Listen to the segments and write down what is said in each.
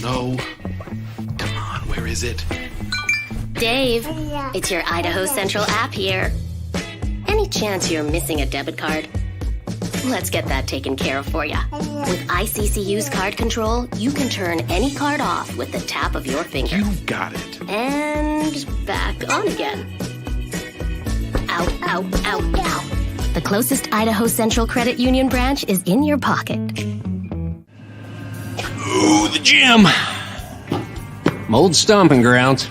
No. Come on, where is it? Dave, it's your Idaho Central app here. Any chance you're missing a debit card? Let's get that taken care of for you. With ICCU's card control, you can turn any card off with the tap of your finger. You got it. And back on again. Out, out, out, out. The closest Idaho Central Credit Union branch is in your pocket. Ooh, the gym. Old stomping grounds.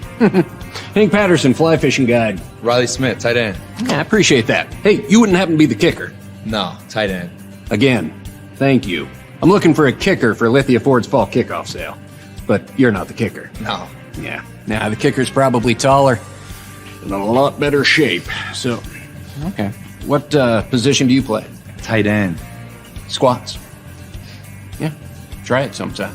Hank Patterson, fly fishing guide. Riley Smith, tight end. Yeah, I appreciate that. Hey, you wouldn't happen to be the kicker? No, tight end. Again, thank you. I'm looking for a kicker for Lithia Ford's fall kickoff sale. But you're not the kicker. No. Yeah. Nah, the kicker's probably taller and in a lot better shape. So, okay. What position do you play? Tight end. Squats. Yeah. Try it sometime.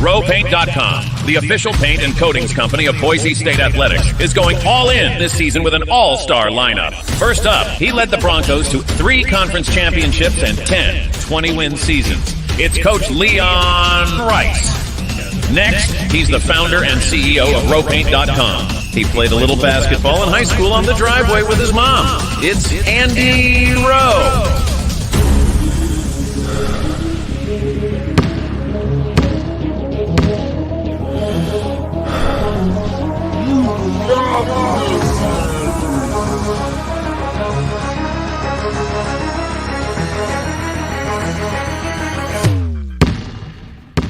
RowPaint.com, the official paint and coatings company of Boise State Athletics, is going all in this season with an all-star lineup. First up, he led the Broncos to 3 conference championships and 10 20-win seasons. It's Coach Leon Rice. Next, he's the founder and CEO of RowPaint.com. He played a little basketball in high school on the driveway with his mom. It's Andy Rowe.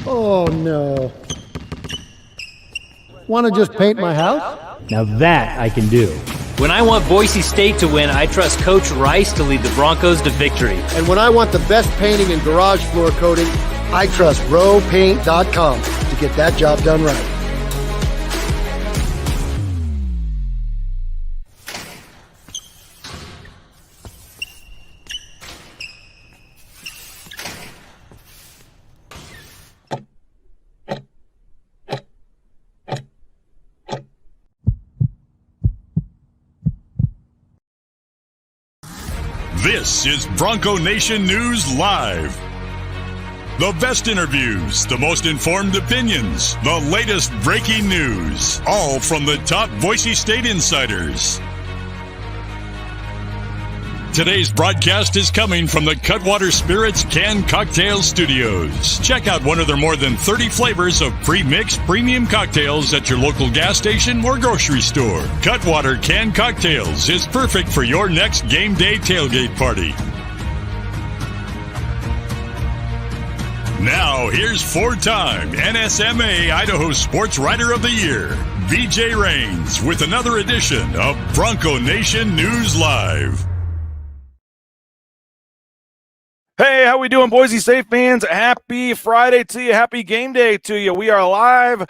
Oh, no. Want to just paint my house? Now that I can do. When I want Boise State to win, I trust Coach Rice to lead the Broncos to victory. And when I want the best painting and garage floor coating, I trust RowPaint.com to get that job done right. This is Bronco Nation News Live. The best interviews, the most informed opinions, the latest breaking news, all from the top Boise State insiders. Today's broadcast is coming from the Cutwater Spirits Canned Cocktail Studios. Check out one of their more than 30 flavors of pre-mixed premium cocktails at your local gas station or grocery store. Cutwater Canned Cocktails is perfect for your next game day tailgate party. Now, here's 4-time NSMA Idaho Sports Writer of the Year, BJ Rains, with another edition of Bronco Nation News Live. Hey, how we doing, Boise State fans? Happy Friday to you. Happy game day to you. We are live.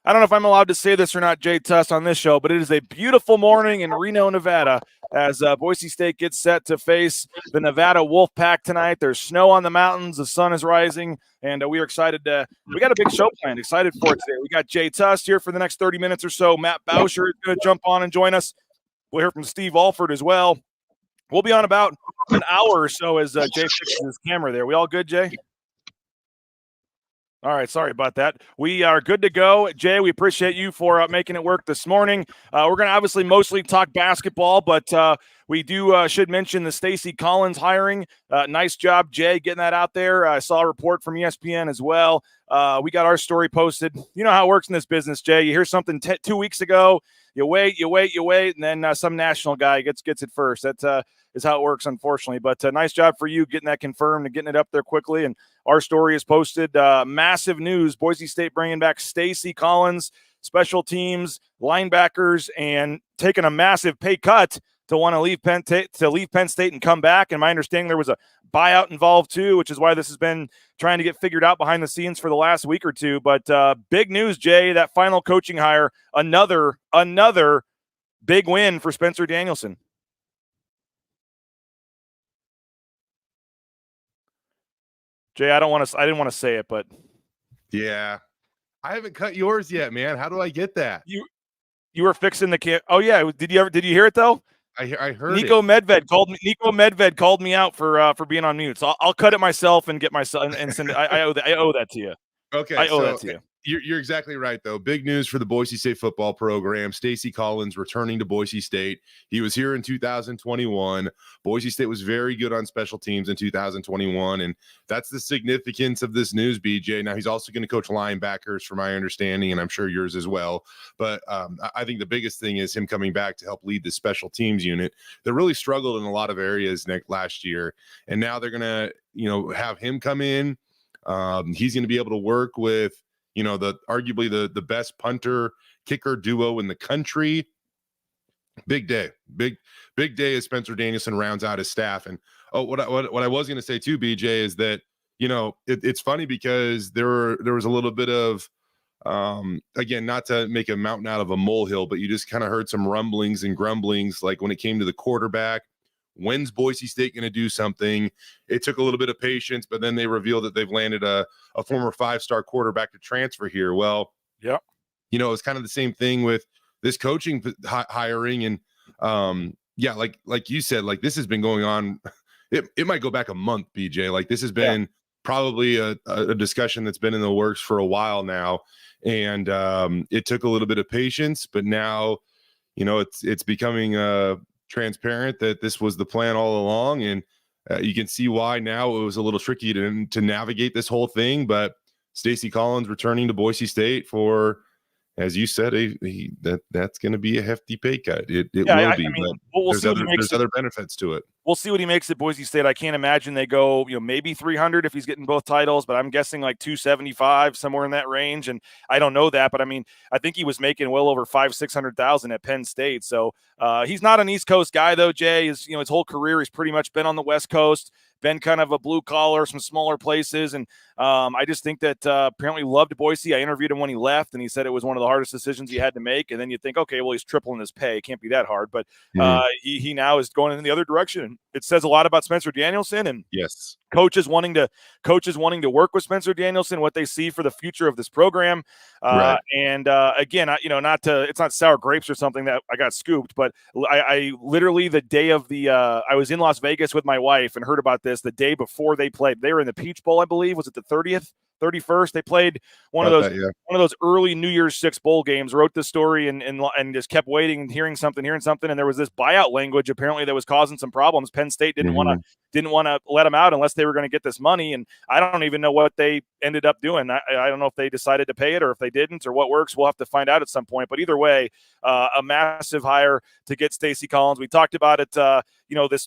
I don't know if I'm allowed to say this or not, Jay Tust, on this show, but it is a beautiful morning in Reno, Nevada, as Boise State gets set to face the Nevada Wolfpack tonight. There's snow on the mountains. The sun is rising, and we are excited. We got a big show planned. Excited for it today. We got Jay Tust here for the next 30 minutes or so. Matt Bauscher is going to jump on and join us. We'll hear from Steve Alford as well. We'll be on about an hour or so as Jay fixes his camera there. We all good, Jay? All right, sorry about that. We are good to go. Jay, we appreciate you for making it work this morning. We're going to obviously mostly talk basketball, but we should mention the Stacey Collins hiring. Nice job, Jay, getting that out there. I saw a report from ESPN as well. We got our story posted. You know how it works in this business, Jay. You hear something 2 weeks ago, you wait, and then some national guy gets it first. That is how it works, unfortunately. But nice job for you getting that confirmed and getting it up there quickly. And our story is posted. Massive news. Boise State bringing back Stacey Collins, special teams, linebackers, and taking a massive pay cut to want to leave Penn State and come back. And my understanding there was a buyout involved too, which is why this has been trying to get figured out behind the scenes for the last week or two. But big news, Jay, that final coaching hire, another big win for Spencer Danielson. Jay, I didn't want to say it, but yeah, I haven't cut yours yet, man. How do I get that? You were fixing the kit. Oh yeah, did you hear it though? I heard Nico it. Medved called me out for being on mute. So I'll cut it myself and get myself and send it. I owe that to you. Okay, I owe so that to you. You're exactly right, though. Big news for the Boise State football program. Stacey Collins returning to Boise State. He was here in 2021. Boise State was very good on special teams in 2021, and that's the significance of this news, BJ. Now, he's also going to coach linebackers, from my understanding, and I'm sure yours as well. But I think the biggest thing is him coming back to help lead the special teams unit that really struggled in a lot of areas last year, and now they're going to, have him come in. He's going to be able to work with arguably the best punter kicker duo in the country. Big day as Spencer Danielson rounds out his staff. And what I was going to say too, BJ, is that it's funny because there was a little bit of again, not to make a mountain out of a molehill, but you just kind of heard some rumblings and grumblings, like when it came to the quarterback. When's Boise State going to do something? It took a little bit of patience, but then they revealed that they've landed a former 5-star quarterback to transfer here. Well, yeah, it's kind of the same thing with this coaching hiring. And like you said, like this has been going on. It might go back a month, BJ. Like this has been probably a discussion that's been in the works for a while now. And it took a little bit of patience, but now, it's becoming transparent that this was the plan all along, and you can see why now it was a little tricky to navigate this whole thing. But Stacey Collins returning to Boise State for, as you said, that's going to be a hefty pay cut. It will be, but we'll there's other benefits to it. We'll see what he makes at Boise State. I can't imagine they go, maybe 300 if he's getting both titles, but I'm guessing like 275, somewhere in that range. And I don't know that, but I think he was making well over $500,000-600,000 at Penn State. So he's not an East Coast guy though. Jay is, his whole career, he's pretty much been on the West Coast, been kind of a blue collar, some smaller places. And I just think that apparently loved Boise. I interviewed him when he left, and he said it was one of the hardest decisions he had to make. And then you think, okay, well, he's tripling his pay. It can't be that hard. But he now is going in the other direction. It says a lot about Spencer Danielson, and yes, coaches wanting to work with Spencer Danielson, what they see for the future of this program. Right. And again, it's not sour grapes or something that I got scooped, but I literally the day of I was in Las Vegas with my wife and heard about this the day before they played. They were in the Peach Bowl, I believe. Was it the 30th? 31st, they played one of those early New Year's Six bowl games. Wrote the story and just kept waiting and hearing something, and there was this buyout language apparently that was causing some problems. Penn State didn't want to let them out unless they were going to get this money, and I don't even know what they ended up doing. I don't know if they decided to pay it or if they didn't or what works. We'll have to find out at some point. But either way, a massive hire to get Stacey Collins. We talked about it.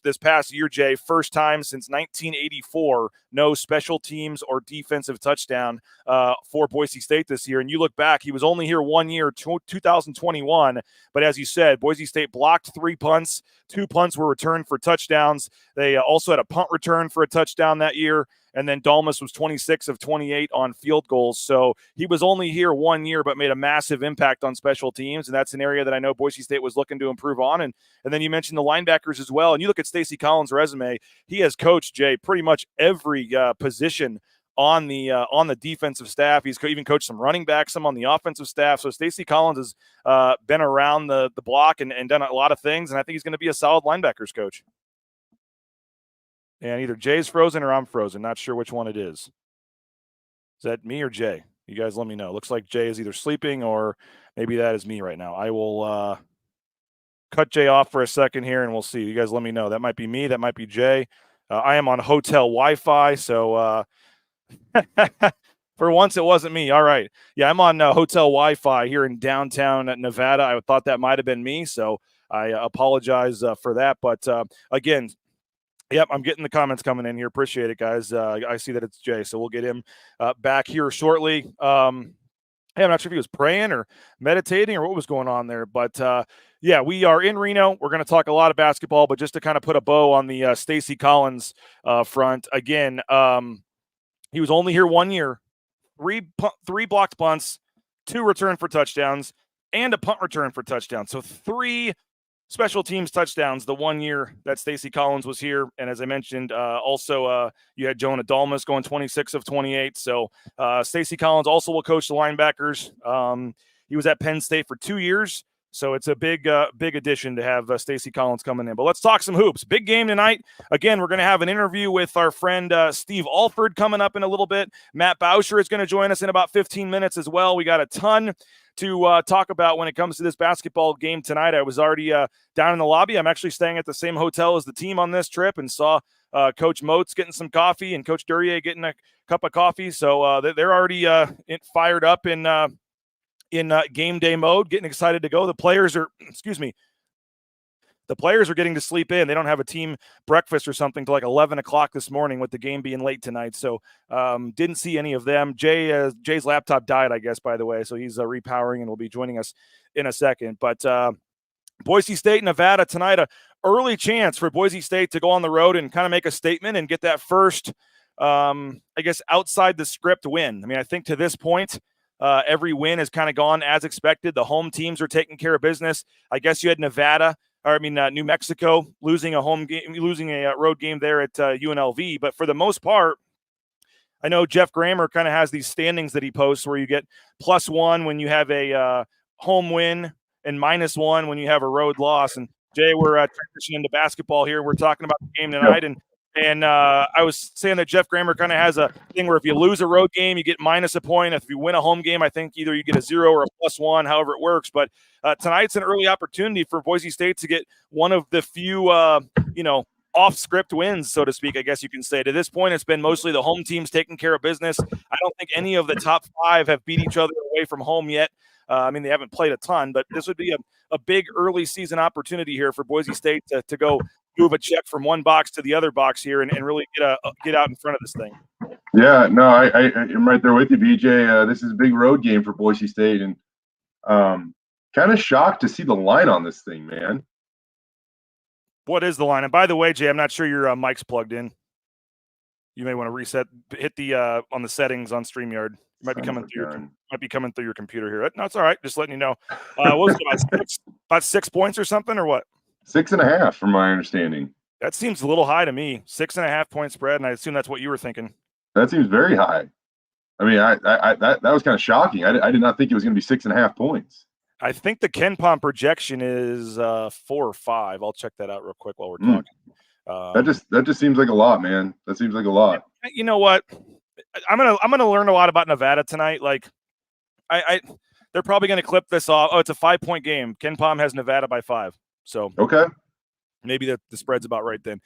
This past year, Jay, first time since 1984, no special teams or defensive touchdown for Boise State this year. And you look back, he was only here 1 year, 2021. But as you said, Boise State blocked 3 punts. 2 punts were returned for touchdowns. They also had a punt return for a touchdown that year. And then Dalmas was 26 of 28 on field goals. So he was only here 1 year, but made a massive impact on special teams. And that's an area that I know Boise State was looking to improve on. And then you mentioned the linebackers as well. And you look at Stacey Collins' resume, he has coached, Jay, pretty much every position on the defensive staff. He's even coached some running backs, some on the offensive staff. So Stacey Collins has been around the block and done a lot of things. And I think he's going to be a solid linebackers coach. And either Jay's frozen or I'm frozen. Not sure which one it is. Is that me or Jay? You guys let me know. Looks like Jay is either sleeping or maybe that is me right now. I will cut Jay off for a second here and we'll see. You guys let me know. That might be me. That might be Jay. I am on hotel Wi-Fi. So for once, it wasn't me. All right. Yeah, I'm on hotel Wi-Fi here in downtown Nevada. I thought that might have been me. So I apologize for that. But again, yep, I'm getting the comments coming in here. Appreciate it, guys. I see that it's Jay, so we'll get him back here shortly. Hey, I'm not sure if he was praying or meditating or what was going on there, but yeah, we are in Reno. We're going to talk a lot of basketball, but just to kind of put a bow on the Stacey Collins front, again, he was only here 1 year, three blocked punts, 2 return for touchdowns, and a punt return for touchdowns. So 3 special teams touchdowns the 1 year that Stacey Collins was here. And as I mentioned, also you had Jonah Dalmas going 26 of 28. So Stacey Collins also will coach the linebackers. He was at Penn State for 2 years. So it's a big addition to have Stacey Collins coming in. But let's talk some hoops. Big game tonight. Again, we're going to have an interview with our friend Steve Alford coming up in a little bit. Matt Bauscher is going to join us in about 15 minutes as well. We got a ton to talk about when it comes to this basketball game tonight. I was already down in the lobby. I'm actually staying at the same hotel as the team on this trip and saw Coach Moats getting some coffee and Coach Duryea getting a cup of coffee. So they're already fired up in game day mode, getting excited to go. The players are getting to sleep in. They don't have a team breakfast or something till like 11 o'clock this morning with the game being late tonight. So didn't see any of them. Jay's laptop died, I guess, by the way. So he's repowering and will be joining us in a second. But Boise State, Nevada tonight, a early chance for Boise State to go on the road and kind of make a statement and get that first, I guess, outside the script win. I mean, I think to this point, every win has kind of gone as expected. The home teams are taking care of business. I guess you had New Mexico losing a road game there at UNLV. But for the most part, I know Jeff Grammer kind of has these standings that he posts where you get +1 when you have a home win and -1 when you have a road loss. And Jay, we're transitioning to basketball here. We're talking about the game tonight, and I was saying that Jeff Grammer kind of has a thing where if you lose a road game, you get -1 point. If you win a home game, I think either you get a 0 or a +1, however it works. But tonight's an early opportunity for Boise State to get one of the few, off-script wins, so to speak, I guess you can say. To this point, it's been mostly the home teams taking care of business. I don't think any of the top 5 have beat each other away from home yet. They haven't played a ton, but this would be a big early season opportunity here for Boise State to go move a check from one box to the other box here and really get out in front of this thing. Yeah, no, I'm right there with you, BJ. This is a big road game for Boise State, and kind of shocked to see the line on this thing, man. What is the line? And by the way, Jay, I'm not sure your mic's plugged in. You may want to reset, hit the on the settings on StreamYard. It might be coming through your computer here. No, it's all right. Just letting you know. What was it, about 6 points or something, or what? 6.5, from my understanding. That seems a little high to me. 6.5 point spread, and I assume that's what you were thinking. That seems very high. I mean, that was kind of shocking. I did not think it was going to be 6.5 points. I think the KenPom projection is 4 or 5. I'll check that out real quick while we're talking. That just seems like a lot, man. That seems like a lot. You know what? I'm gonna learn a lot about Nevada tonight. Like, they're probably gonna clip this off. Oh, it's a 5-point game. KenPom has Nevada by 5. So okay, maybe the spread's about right then.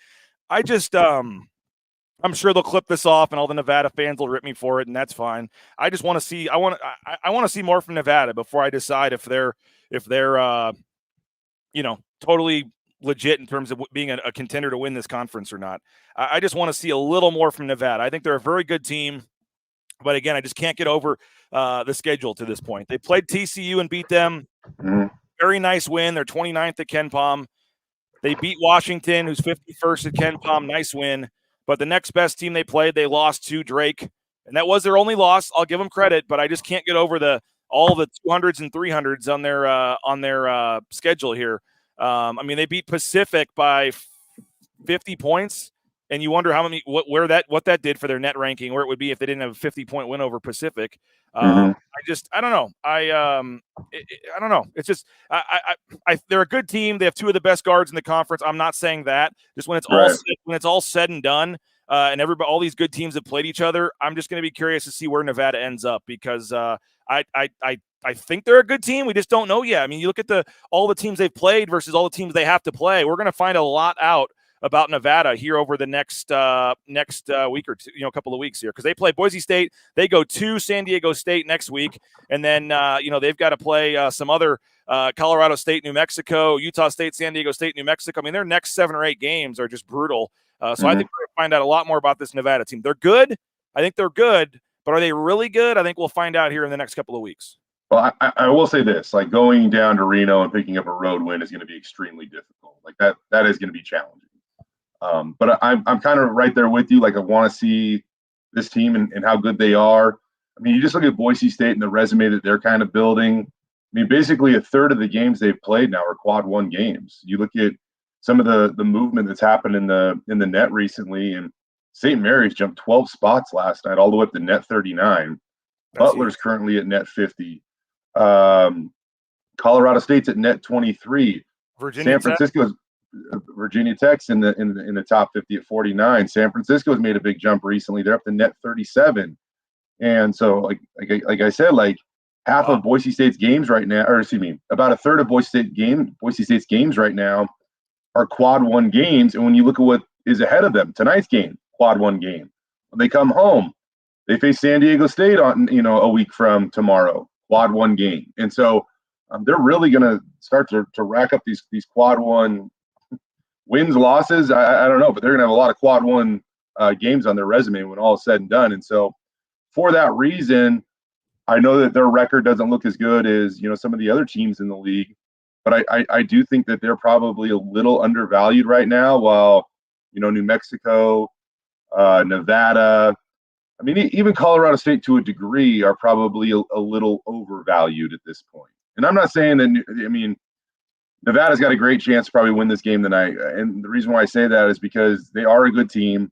I just I'm sure they'll clip this off, and all the Nevada fans will rip me for it, and that's fine. I just want to see. I want to see more from Nevada before I decide if they're totally legit in terms of being a contender to win this conference or not. I just want to see a little more from Nevada. I think they're a very good team, but again, I just can't get over the schedule to this point. They played TCU and beat them. Mm-hmm. Very nice win. They're 29th at KenPom. They beat Washington, who's 51st at KenPom. Nice win. But the next best team they played, they lost to Drake, and that was their only loss. I'll give them credit, but I just can't get over all the 200s and 300s on their schedule here. They beat Pacific by 50 points, and you wonder what that did for their net ranking, where it would be if they didn't have a 50-point win over Pacific. I don't know. I don't know. It's just they're a good team. They have 2 of the best guards in the conference. I'm not saying that. Just when it's all said and done, and all these good teams have played each other, I'm just going to be curious to see where Nevada ends up because I think they're a good team. We just don't know yet. I mean, you look at all the teams they've played versus all the teams they have to play. We're going to find a lot out about Nevada here over the next week or two, a couple of weeks here, because they play Boise State. They go to San Diego State next week, and then they've got to play some other Colorado State, New Mexico, Utah State, San Diego State, New Mexico. I mean, their next 7 or 8 games are just brutal. So I think we're going to find out a lot more about this Nevada team. They're good. I think they're good, but are they really good? I think we'll find out here in the next couple of weeks. Well, I will say this: like going down to Reno and picking up a road win is going to be extremely difficult. Like that is going to be challenging. But I'm kind of right there with you. Like I want to see this team and how good they are. I mean, you just look at Boise State and the resume that they're kind of building. I mean, basically a third of the games they've played now are quad 1 games. You look at some of the movement that's happened in the net recently, and St. Mary's jumped 12 spots last night, all the way up to net 39. Butler's currently at net 50. Colorado State's at net 23. Virginia Tech's in the top 50 at 49. San Francisco's made a big jump recently. They're up to net 37. And so, like I said, like half of Boise State's games right now, or excuse me, about a third of Boise State's games right now are quad one games. And when you look at what is ahead of them, tonight's game, quad one game. When they come home, they face San Diego State on a week from tomorrow, quad one game. And so they're really going to start to rack up these quad one wins, losses. I don't know, but they're going to have a lot of quad one games on their resume when all is said and done. And so for that reason, I know that their record doesn't look as good as some of the other teams in the league, but I do think that they're probably a little undervalued right now. While New Mexico, Nevada, I mean even Colorado State to a degree are probably a little overvalued at this point. And I'm not saying that. I mean, Nevada's got a great chance to probably win this game tonight, and the reason why I say that is because they are a good team.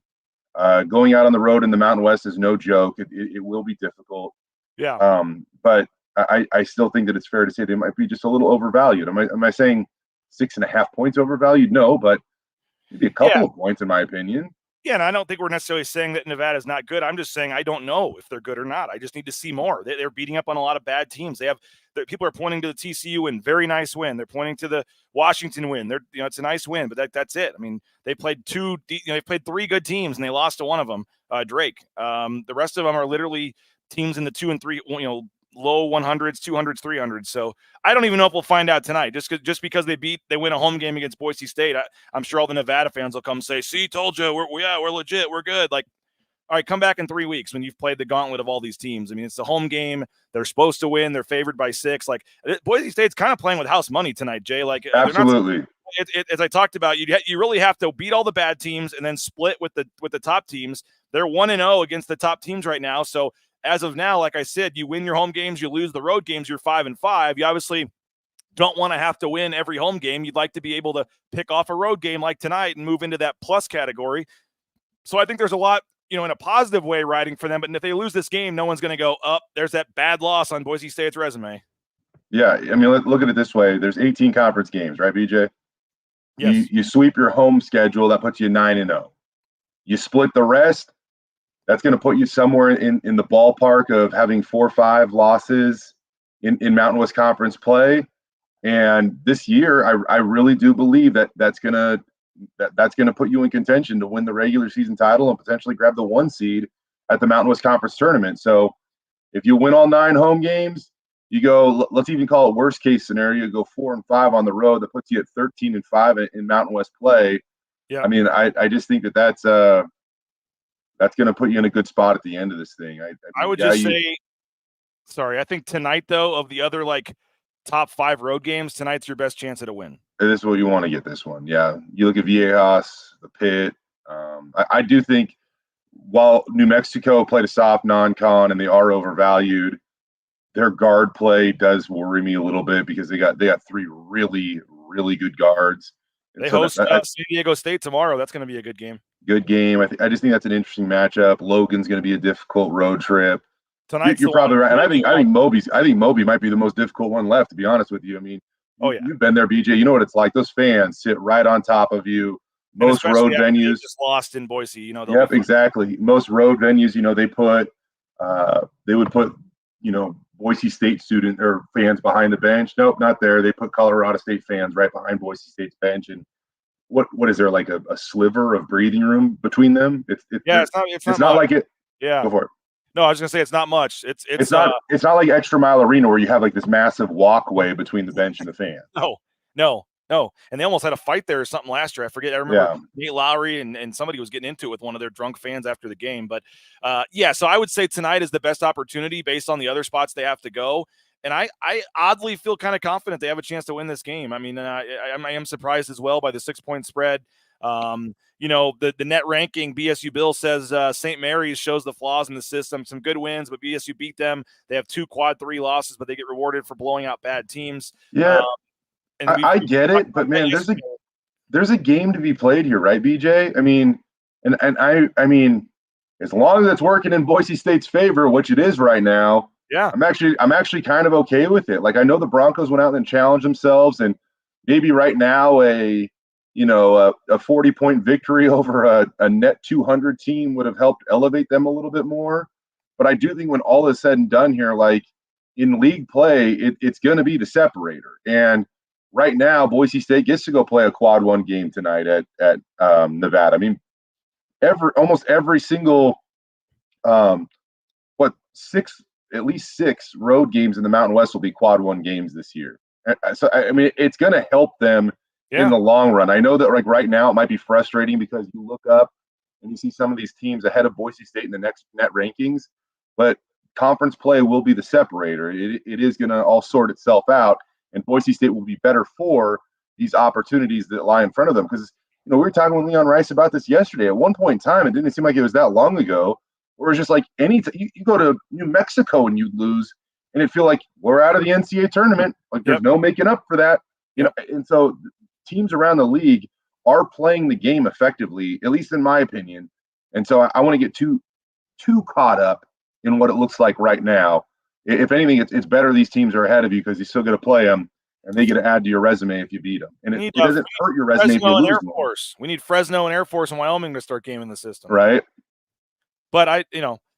Going out on the road in the Mountain West is no joke. It will be difficult. Yeah. But I still think that it's fair to say they might be just a little overvalued. Am I saying 6.5 points overvalued? No, but maybe a couple of points in my opinion. Yeah, and I don't think we're necessarily saying that Nevada's not good. I'm just saying I don't know if they're good or not. I just need to see more. They're beating up on a lot of bad teams. People are pointing to the TCU win, very nice win. They're pointing to the Washington win. It's a nice win, but that's it. I mean, they played they played three good teams and they lost to one of them, Drake. The rest of them are literally teams in the 2 and 3, low 100s, 200s, 300s. So I don't even know if we'll find out tonight. Just because they win a home game against Boise State, I'm sure all the Nevada fans will come say, "See, told you, we're legit, we're good." Like, all right, come back in 3 weeks when you've played the gauntlet of all these teams. I mean, it's the home game. They're supposed to win. They're favored by 6. Like, Boise State's kind of playing with house money tonight, Jay. Like, absolutely. As I talked about, you really have to beat all the bad teams and then split with the top teams. They're 1-0 against the top teams right now. So as of now, like I said, you win your home games, you lose the road games, you're 5-5. You obviously don't want to have to win every home game. You'd like to be able to pick off a road game like tonight and move into that plus category. So I think there's a lot, in a positive way riding for them. But if they lose this game, no one's going to go, there's that bad loss on Boise State's resume. Yeah, I mean, look at it this way. There's 18 conference games, right, BJ? Yes. You sweep your home schedule, that puts you 9-0. You split the rest, that's going to put you somewhere in the ballpark of having 4 or 5 losses in Mountain West Conference play. And this year, I really do believe that's going to put you in contention to win the regular season title and potentially grab the 1 seed at the Mountain West Conference tournament. So if you win all 9 home games, you go, let's even call it worst case scenario, you go 4-5 on the road. That puts you at 13-5 in Mountain West play. Yeah. I mean, I just think that's going to put you in a good spot at the end of this thing. I would just say, sorry, I think tonight, though, of the other top 5 road games, tonight's your best chance at a win. This is what you want to get this one. Yeah. You look at Viejas, the Pit. I do think while New Mexico played a soft non-con and they are overvalued, their guard play does worry me a little bit because they got 3 really, really good guards. And they host San Diego State tomorrow. That's going to be a good game. Good game. I just think that's an interesting matchup. Logan's going to be a difficult road trip. Tonight, you're probably right. And I think Moby might be the most difficult one left, to be honest with you. I mean, you've been there, BJ. You know what it's like. Those fans sit right on top of you. Most road venues just lost in Boise. Yep, exactly. Most road venues, they would put Boise State student or fans behind the bench. Nope, not there. They put Colorado State fans right behind Boise State's bench. And what is there, like a sliver of breathing room between them? It's not like it. Yeah. Go for it. No, I was gonna say it's not much. It's not like Extra Mile Arena where you have like this massive walkway between the bench and the fan. No. And they almost had a fight there or something last year. I remember Nate Lowry and somebody was getting into it with one of their drunk fans after the game. But so I would say tonight is the best opportunity based on the other spots they have to go. And I oddly feel kind of confident they have a chance to win this game. I mean, I am surprised as well by the 6-point spread. The net ranking, BSU Bill says St. Mary's shows the flaws in the system. Some good wins, but BSU beat them. They have 2 quad 3 losses, but they get rewarded for blowing out bad teams. Yeah. I get it, but man, there's a game to be played here, right, BJ? I mean, and I mean, as long as it's working in Boise State's favor, which it is right now, Yeah. I'm actually kind of okay with it. Like, I know the Broncos went out and challenged themselves, and maybe right now a 40-point victory over a net 200 team would have helped elevate them a little bit more. But I do think when all is said and done here, like in league play, it's going to be the separator. And right now, Boise State gets to go play a quad one game tonight at Nevada. I mean, almost every single at least six road games in the Mountain West will be quad one games this year. So I mean, it's going to help them in the long run. I know that like right now it might be frustrating because you look up and you see some of these teams ahead of Boise State in the next net rankings, but conference play will be the separator. It is going to all sort itself out, and Boise State will be better for these opportunities that lie in front of them. Because we were talking with Leon Rice about this yesterday. At one point in time, it didn't seem like it was that long ago, where it's just like you go to New Mexico and you'd lose, and it'd feel like we're out of the NCAA tournament. Like there's no making up for that, And so teams around the league are playing the game effectively, at least in my opinion. And so I want to get too caught up in what it looks like right now. If anything, it's better these teams are ahead of you because you still got to play them, and they get to add to your resume if you beat them. And it doesn't hurt your resume if you lose them. We need Fresno and Air Force and Wyoming to start gaming the system. Right. But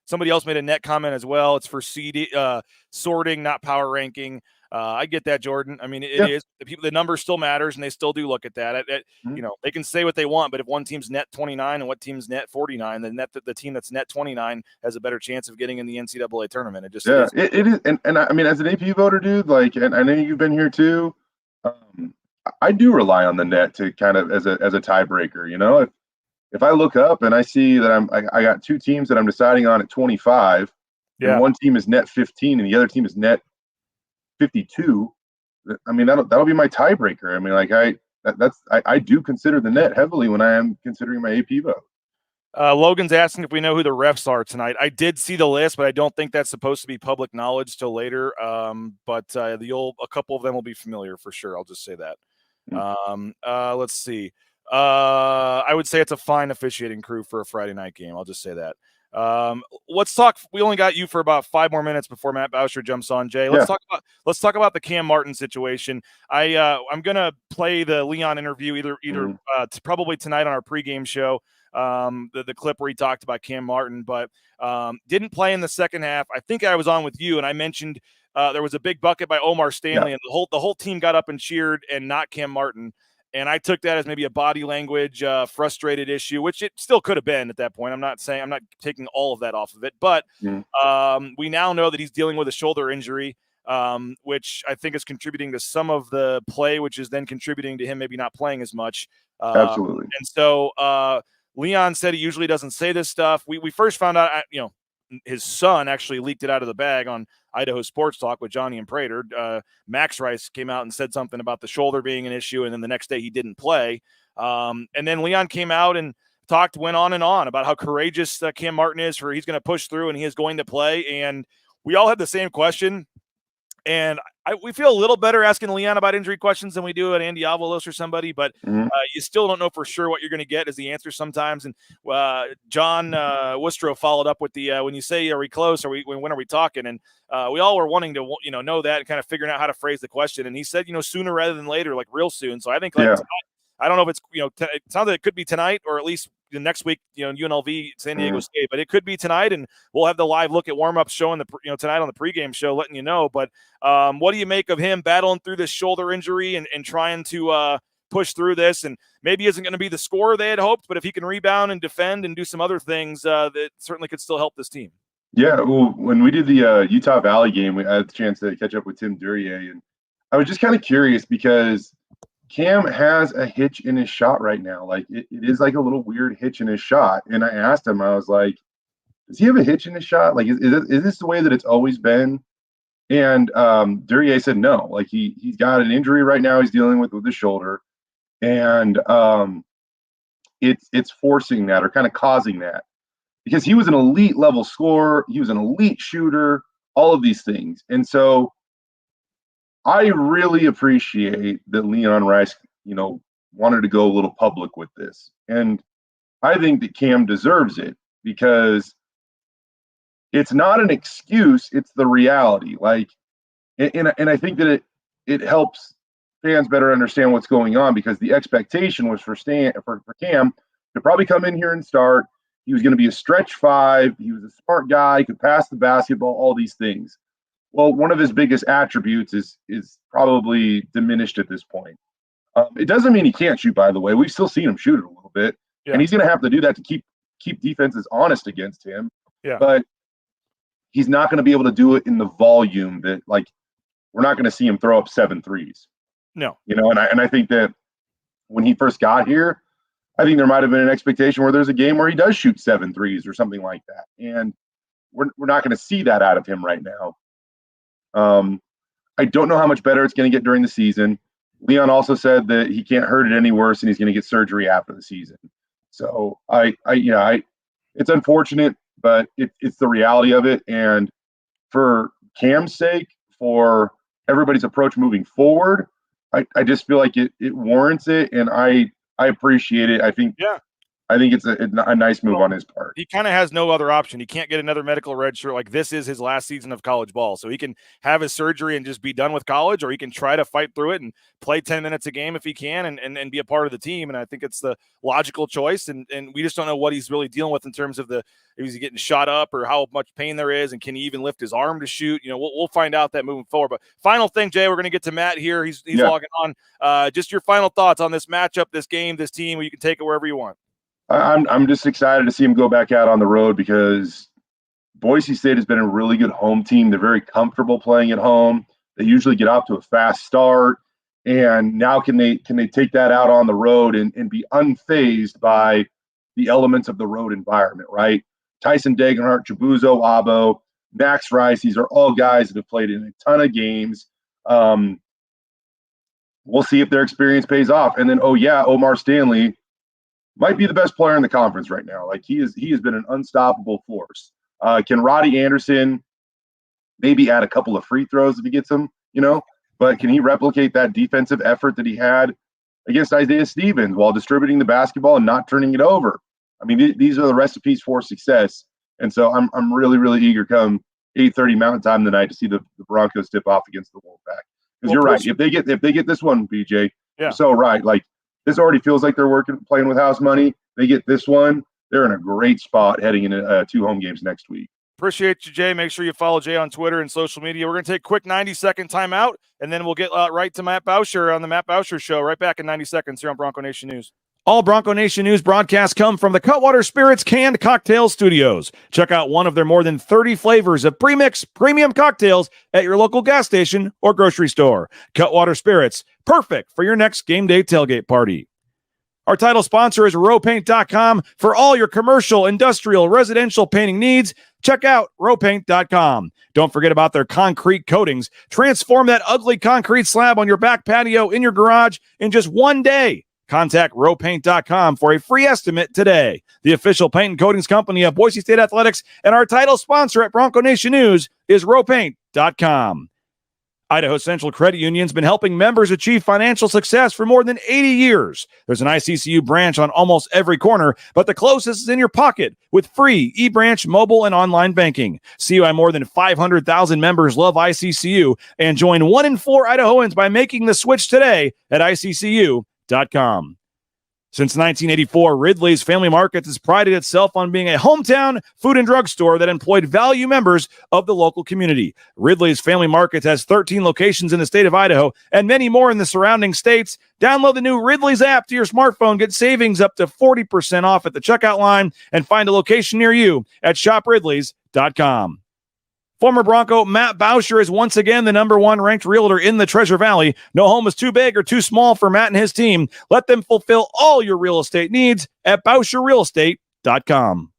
somebody else made a net comment as well. It's for CD sorting, not power ranking. I get that, Jordan. I mean, it is the number still matters, and they still do look at that. They can say what they want, but if one team's net 29 and one team's net 49, then the team that's net 29 has a better chance of getting in the NCAA tournament. It just is. It is. And I mean, as an AP voter, dude, like, and I know you've been here too. I do rely on the net to kind of as a tiebreaker. If I look up and I see that I got two teams that I'm deciding on at 25, and one team is net 15 and the other team is net 52, I mean, that'll be my tiebreaker. I mean, like I do consider the net heavily when I am considering my AP vote. Logan's asking if we know who the refs are tonight. I did see the list, but I don't think that's supposed to be public knowledge till later. But a couple of them will be familiar for sure. I'll just say that. Let's see. I would say it's a fine officiating crew for a Friday night game. I'll just say that. Let's talk. We only got you for about 5 more minutes before Matt Bauscher jumps on. Jay, let's talk about the Cam Martin situation. I'm gonna play the Leon interview either probably tonight on our pregame show. The clip where he talked about Cam Martin, but didn't play in the second half. I think I was on with you, and I mentioned there was a big bucket by Omar Stanley, and the whole team got up and cheered, and not Cam Martin. And I took that as maybe a body language, frustrated issue, which it still could have been at that point. I'm not taking all of that off of it, but we now know that he's dealing with a shoulder injury, which I think is contributing to some of the play, which is then contributing to him maybe not playing as much. Absolutely. And so Leon said he usually doesn't say this stuff. We first found out, his son actually leaked it out of the bag on Idaho Sports Talk with Johnny and Prater. Max Rice came out and said something about the shoulder being an issue, and then the next day he didn't play. And then Leon came out and went on and on about how courageous Cam Martin is he's going to push through and he is going to play. And we all had the same question. And we feel a little better asking Leon about injury questions than we do at Andy Avalos or somebody, but you still don't know for sure what you're going to get as the answer sometimes. And John Wistro followed up with the when you say, are we close? When are we talking? And we all were wanting to know that and kind of figuring out how to phrase the question. And he said, sooner rather than later, like real soon. So I think tonight, I don't know if it's it sounds like it could be tonight or at least the next week, UNLV, San Diego State, but it could be tonight, and we'll have the live look at warm-ups showing tonight on the pregame show, letting you know. But what do you make of him battling through this shoulder injury and trying to push through this? And maybe isn't going to be the scorer they had hoped, but if he can rebound and defend and do some other things, that certainly could still help this team. Yeah, well, when we did the Utah Valley game, we had a chance to catch up with Tim Duryea, and I was just kind of curious because Cam has a hitch in his shot right now. Like it is like a little weird hitch in his shot. And I asked him, I was like, does he have a hitch in his shot? Like, is this the way that it's always been? And Duryea said no. Like he's got an injury right now he's dealing with his shoulder. And it's forcing that or kind of causing that. Because he was an elite level scorer, he was an elite shooter, all of these things. And so I really appreciate that Leon Rice, wanted to go a little public with this. And I think that Cam deserves it because it's not an excuse, it's the reality. Like, and I think that it helps fans better understand what's going on, because the expectation was for Cam to probably come in here and start. He was going to be a stretch 5. He was a smart guy, could pass the basketball, all these things. Well, one of his biggest attributes is probably diminished at this point. It doesn't mean he can't shoot, by the way. We've still seen him shoot it a little bit. Yeah. And he's going to have to do that to keep defenses honest against him. Yeah. But he's not going to be able to do it in the volume that, like, we're not going to see him throw up 7 threes. No. You know, and I think that when he first got here, I think there might have been an expectation where there's a game where he does shoot 7 threes or something like that. And we're not going to see that out of him right now. I don't know how much better it's going to get during the season. Leon also said that he can't hurt it any worse and he's going to get surgery after the season. So it's unfortunate, but it's the reality of it. And for Cam's sake, for everybody's approach moving forward, I just feel like it warrants it, and I appreciate it. I think it's a nice move on his part. He kind of has no other option. He can't get another medical red shirt. Like, this is his last season of college ball. So he can have his surgery and just be done with college, or he can try to fight through it and play 10 minutes a game if he can and be a part of the team. And I think it's the logical choice. And we just don't know what he's really dealing with in terms of if he's getting shot up or how much pain there is, and can he even lift his arm to shoot? You know, we'll find out that moving forward. But final thing, Jay, we're going to get to Matt here. He's logging on. Just your final thoughts on this matchup, this game, this team, where you can take it wherever you want. I'm just excited to see him go back out on the road, because Boise State has been a really good home team. They're very comfortable playing at home. They usually get off to a fast start, and now can they take that out on the road and be unfazed by the elements of the road environment, right? Tyson Degenhart, Chibuzo Abo, Max Rice, these are all guys that have played in a ton of games. We'll see if their experience pays off. And then, Omar Stanley might be the best player in the conference right now. Like, he has been an unstoppable force. Can Roddy Anderson maybe add a couple of free throws if he gets them, but can he replicate that defensive effort that he had against Isaiah Stevens while distributing the basketball and not turning it over? I mean, these are the recipes for success. And so I'm really, really eager come 8:30 Mountain Time tonight to see the Broncos tip off against the Wolfpack. Because you're right. If they get this one, BJ, you're so right. Like, this already feels like they're playing with house money. They get this one, they're in a great spot heading into 2 home games next week. Appreciate you, Jay. Make sure you follow Jay on Twitter and social media. We're going to take a quick 90-second timeout, and then we'll get right to Matt Bauscher on the Matt Bauscher Show right back in 90 seconds here on Bronco Nation News. All Bronco Nation News broadcasts come from the Cutwater Spirits Canned Cocktail Studios. Check out one of their more than 30 flavors of premix premium cocktails at your local gas station or grocery store. Cutwater Spirits, perfect for your next game day tailgate party. Our title sponsor is rowpaint.com. For all your commercial, industrial, residential painting needs, check out rowpaint.com. Don't forget about their concrete coatings. Transform that ugly concrete slab on your back patio in your garage in just one day. Contact rowpaint.com for a free estimate today. The official paint and coatings company of Boise State Athletics, and our title sponsor at Bronco Nation News is rowpaint.com. Idaho Central Credit Union's been helping members achieve financial success for more than 80 years. There's an ICCU branch on almost every corner, but the closest is in your pocket with free eBranch mobile and online banking. See why more than 500,000 members love ICCU, and join 1 in 4 Idahoans by making the switch today at ICCU.com. Since 1984, Ridley's Family Markets has prided itself on being a hometown food and drug store that employed value members of the local community. Ridley's Family Markets has 13 locations in the state of Idaho and many more in the surrounding states. Download the new Ridley's app to your smartphone, get savings up to 40% off at the checkout line, and find a location near you at shopridleys.com. Former Bronco Matt Bauscher is once again the number 1 ranked realtor in the Treasure Valley. No home is too big or too small for Matt and his team. Let them fulfill all your real estate needs at BauscherRealEstate.com.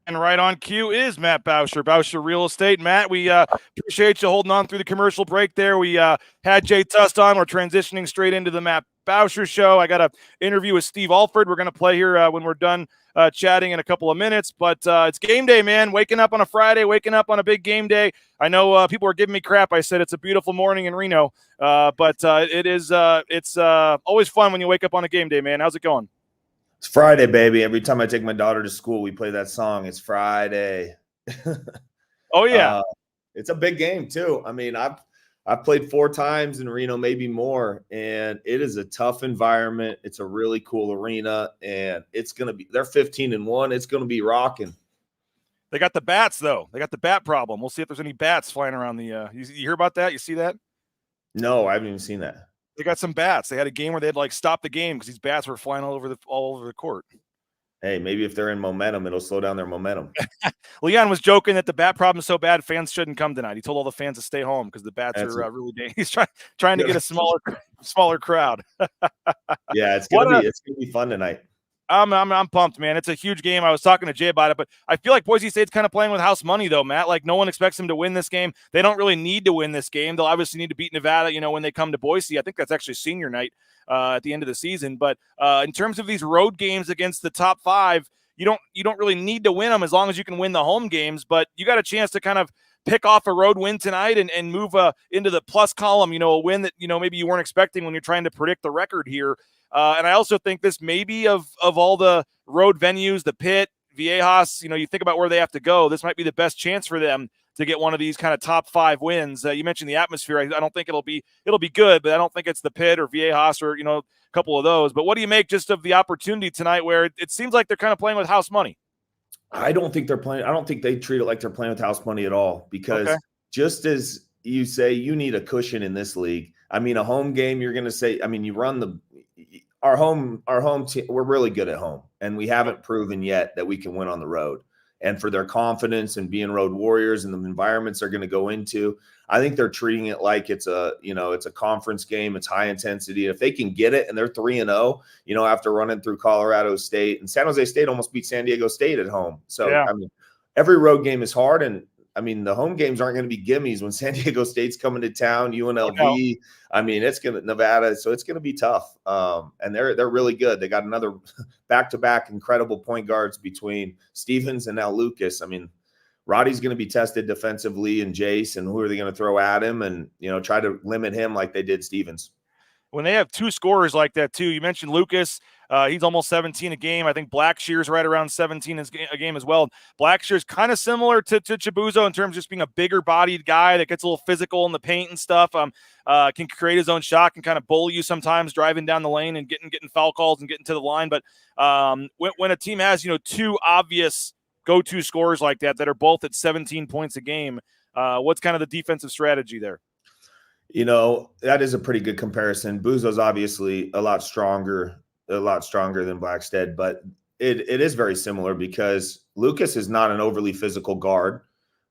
And right on cue is Matt Bauscher, Bauscher Real Estate. Matt, we appreciate you holding on through the commercial break there. We had Jay Tust on. We're transitioning straight into the Matt Bauscher Show. I got an interview with Steve Alford. We're going to play here when we're done chatting in a couple of minutes. But it's game day, man. Waking up on a Friday, waking up on a big game day. I know people are giving me crap. I said it's a beautiful morning in Reno. But it's always fun when you wake up on a game day, man. How's it going? It's Friday, baby. Every time I take my daughter to school, we play that song. It's Friday. Oh yeah. It's a big game too. I mean, I've played 4 times in Reno, maybe more, and it is a tough environment. It's a really cool arena, and they're 15-1. It's gonna be rocking. They got the bats though. They got the bat problem. We'll see if there's any bats flying around the. You hear about that? You see that? No, I haven't even seen that. They got some bats. They had a game where they had to like stop the game because these bats were flying all over the court. Hey, maybe if they're in momentum, it'll slow down their momentum. Leon was joking that the bat problem is so bad fans shouldn't come tonight. He told all the fans to stay home because the bats are really dangerous. He's trying to get a smaller crowd. Yeah, it's gonna be fun tonight. I'm pumped, man. It's a huge game. I was talking to Jay about it, but I feel like Boise State's kind of playing with house money, though, Matt. Like, no one expects them to win this game. They don't really need to win this game. They'll obviously need to beat Nevada, when they come to Boise. I think that's actually senior night at the end of the season. But in terms of these road games against the top 5, you don't really need to win them as long as you can win the home games. But you got a chance to kind of pick off a road win tonight and move into the plus column, a win that, maybe you weren't expecting when you're trying to predict the record here. And I also think this maybe of all the road venues, the Pit, Viejas, you think about where they have to go. This might be the best chance for them to get one of these kind of top 5 wins. You mentioned the atmosphere. I don't think it'll be good, but I don't think it's the Pit or Viejas or, a couple of those. But what do you make just of the opportunity tonight where it seems like they're kind of playing with house money? I don't think they treat it like they're playing with house money at all because just as you say, you need a cushion in this league. I mean, a home game, you're going to say, you run our home team, we're really good at home, and we haven't proven yet that we can win on the road. And for their confidence and being road warriors and the environments they're going to go into, I think they're treating it like it's a conference game. It's high intensity. If they can get it and they're 3-0, after running through Colorado State, and San Jose State almost beat San Diego State at home. So, every road game is hard. And the home games aren't going to be gimmies when San Diego State's coming to town, UNLV. It's going to Nevada, so it's going to be tough. And they're really good. They got another back-to-back incredible point guards between Stevens and now Lucas. Roddy's going to be tested defensively, and Jace, and who are they going to throw at him and try to limit him like they did Stevens. When they have 2 scorers like that too, you mentioned Lucas. He's almost 17 a game. I think Blackshear's right around 17 a game as well. Blackshear's kind of similar to Chibuzo in terms of just being a bigger-bodied guy that gets a little physical in the paint and stuff. Can create his own shot, can kind of bully you sometimes driving down the lane and getting foul calls and getting to the line. But when a team has 2 obvious go-to scorers like that are both at 17 points a game, what's kind of the defensive strategy there? That is a pretty good comparison. Buzo's obviously a lot stronger than Blackstead, but it is very similar because Lucas is not an overly physical guard.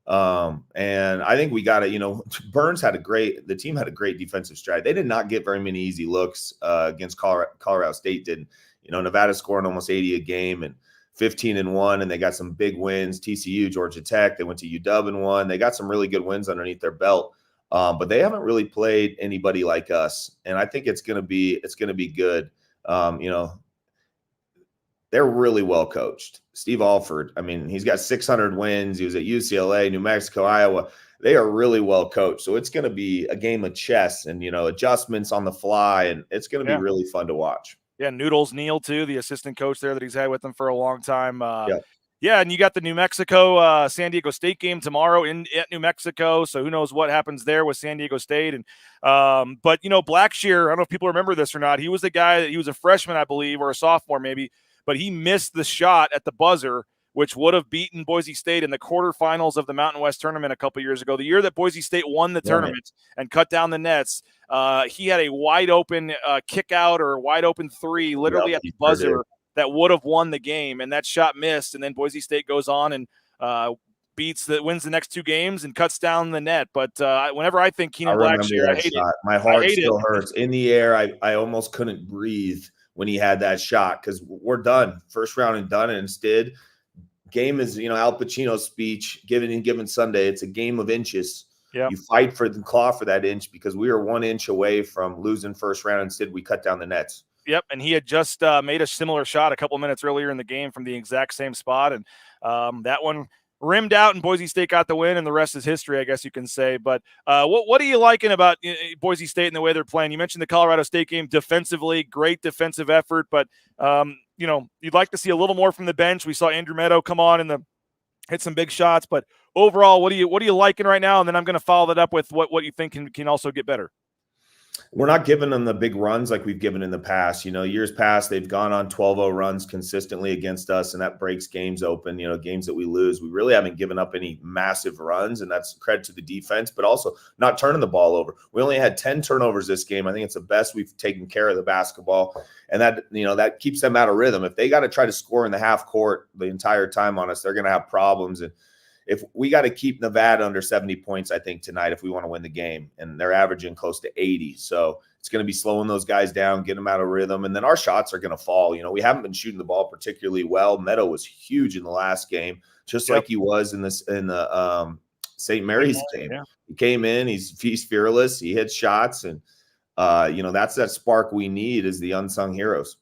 And I think we got to, Burns the team had a great defensive strategy. They did not get very many easy looks against Colorado State. Didn't, Nevada scoring almost 80 a game and 15-1, and they got some big wins. TCU, Georgia Tech, they went to UW and won. They got some really good wins underneath their belt. But they haven't really played anybody like us, and I think it's gonna be good. They're really well coached. Steve Alford, he's got 600 wins. He was at UCLA, New Mexico, Iowa. They are really well coached, so it's gonna be a game of chess and adjustments on the fly, and it's gonna be really fun to watch. Yeah, Noodles Neal too, the assistant coach there that he's had with them for a long time. Yeah, and you got the New Mexico San Diego State game tomorrow at New Mexico, so who knows what happens there with San Diego State. And but Blackshear, I don't know if people remember this or not. He was the guy he was a freshman, I believe, or a sophomore maybe, but he missed the shot at the buzzer, which would have beaten Boise State in the quarterfinals of the Mountain West tournament a couple years ago. The year that Boise State won the tournament and cut down the nets, he had a wide open kick out or wide open 3 literally at the buzzer that would have won the game, and that shot missed. And then Boise State goes on and wins the next 2 games and cuts down the net. But whenever I think Keenan Blackshear, I hate it. My heart still hurts. In the air, I almost couldn't breathe when he had that shot because we're done. First round and done, and instead, game is, Al Pacino's speech, given Sunday, it's a game of inches. Yep. You fight for the claw for that inch because we were 1 inch away from losing first round. Instead, we cut down the nets. Yep, and he had just made a similar shot a couple minutes earlier in the game from the exact same spot, and that one rimmed out, and Boise State got the win, and the rest is history, I guess you can say. But what are you liking about Boise State and the way they're playing? You mentioned the Colorado State game defensively, great defensive effort, but you'd like to see a little more from the bench. We saw Andrew Meadow come on and hit some big shots, but overall, what are you liking right now? And then I'm going to follow that up with what you think can also get better. We're not giving them the big runs like we've given in the past. Years past, they've gone on 12-0 runs consistently against us, and that breaks games open, games that we lose. We really haven't given up any massive runs, and that's credit to the defense, but also not turning the ball over. We only had 10 turnovers this game. I think it's the best we've taken care of the basketball, and that keeps them out of rhythm. If they got to try to score in the half court the entire time on us, they're going to have problems. And if we got to keep Nevada under 70 points, I think tonight, if we want to win the game, and they're averaging close to 80. So it's going to be slowing those guys down, get them out of rhythm. And then our shots are going to fall. We haven't been shooting the ball particularly well. Meadow was huge in the last game, just like he was in the St. Mary's game. Yeah. He came in, he's fearless. He hits shots. And, that's that spark we need as the unsung heroes.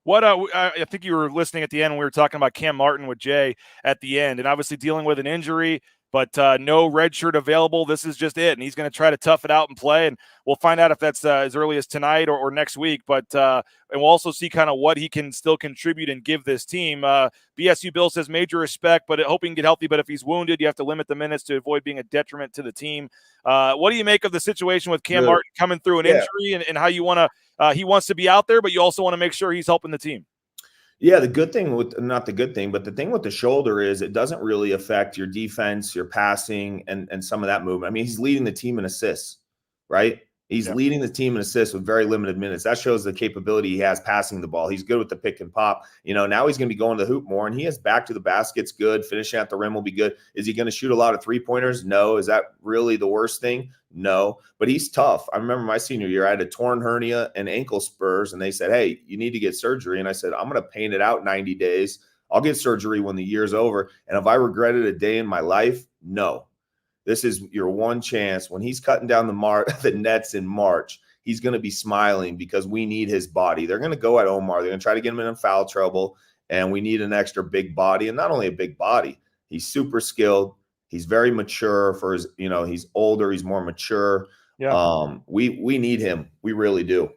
What I think you were listening at the end when we were talking about Cam Martin with Jay at the end, and obviously dealing with an injury, but no red shirt available. This is just it, and he's going to try to tough it out and play, and we'll find out if that's as early as tonight or next week. But and we'll also see kind of what he can still contribute and give this team. BSU Bill says major respect, but hope he can get healthy. But if he's wounded, you have to limit the minutes to avoid being a detriment to the team. What do you make of the situation with Cam Martin coming through an injury and how you want to? He wants to be out there, but you also want to make sure he's helping the team. Yeah, the good thing not the good thing, but the thing with the shoulder is it doesn't really affect your defense, your passing, and some of that movement. I mean, he's leading the team in assists, right? He's leading the team in assists with very limited minutes. That shows the capability he has passing the ball. He's good with the pick and pop. Now he's going to be going to the hoop more, and he has back to the basket's good. Finishing at the rim will be good. Is he going to shoot a lot of three-pointers? No. Is that really the worst thing? No. But he's tough. I remember my senior year, I had a torn hernia and ankle spurs, and they said, hey, you need to get surgery. And I said, I'm going to paint it out 90 days. I'll get surgery when the year's over. And have I regretted a day in my life? No. This is your one chance. When he's cutting down the nets in March, he's going to be smiling because we need his body. They're going to go at Omar. They're going to try to get him in foul trouble, and we need an extra big body. And not only a big body, he's super skilled. He's very mature for his, he's older. He's more mature. Yeah. We need him. We really do.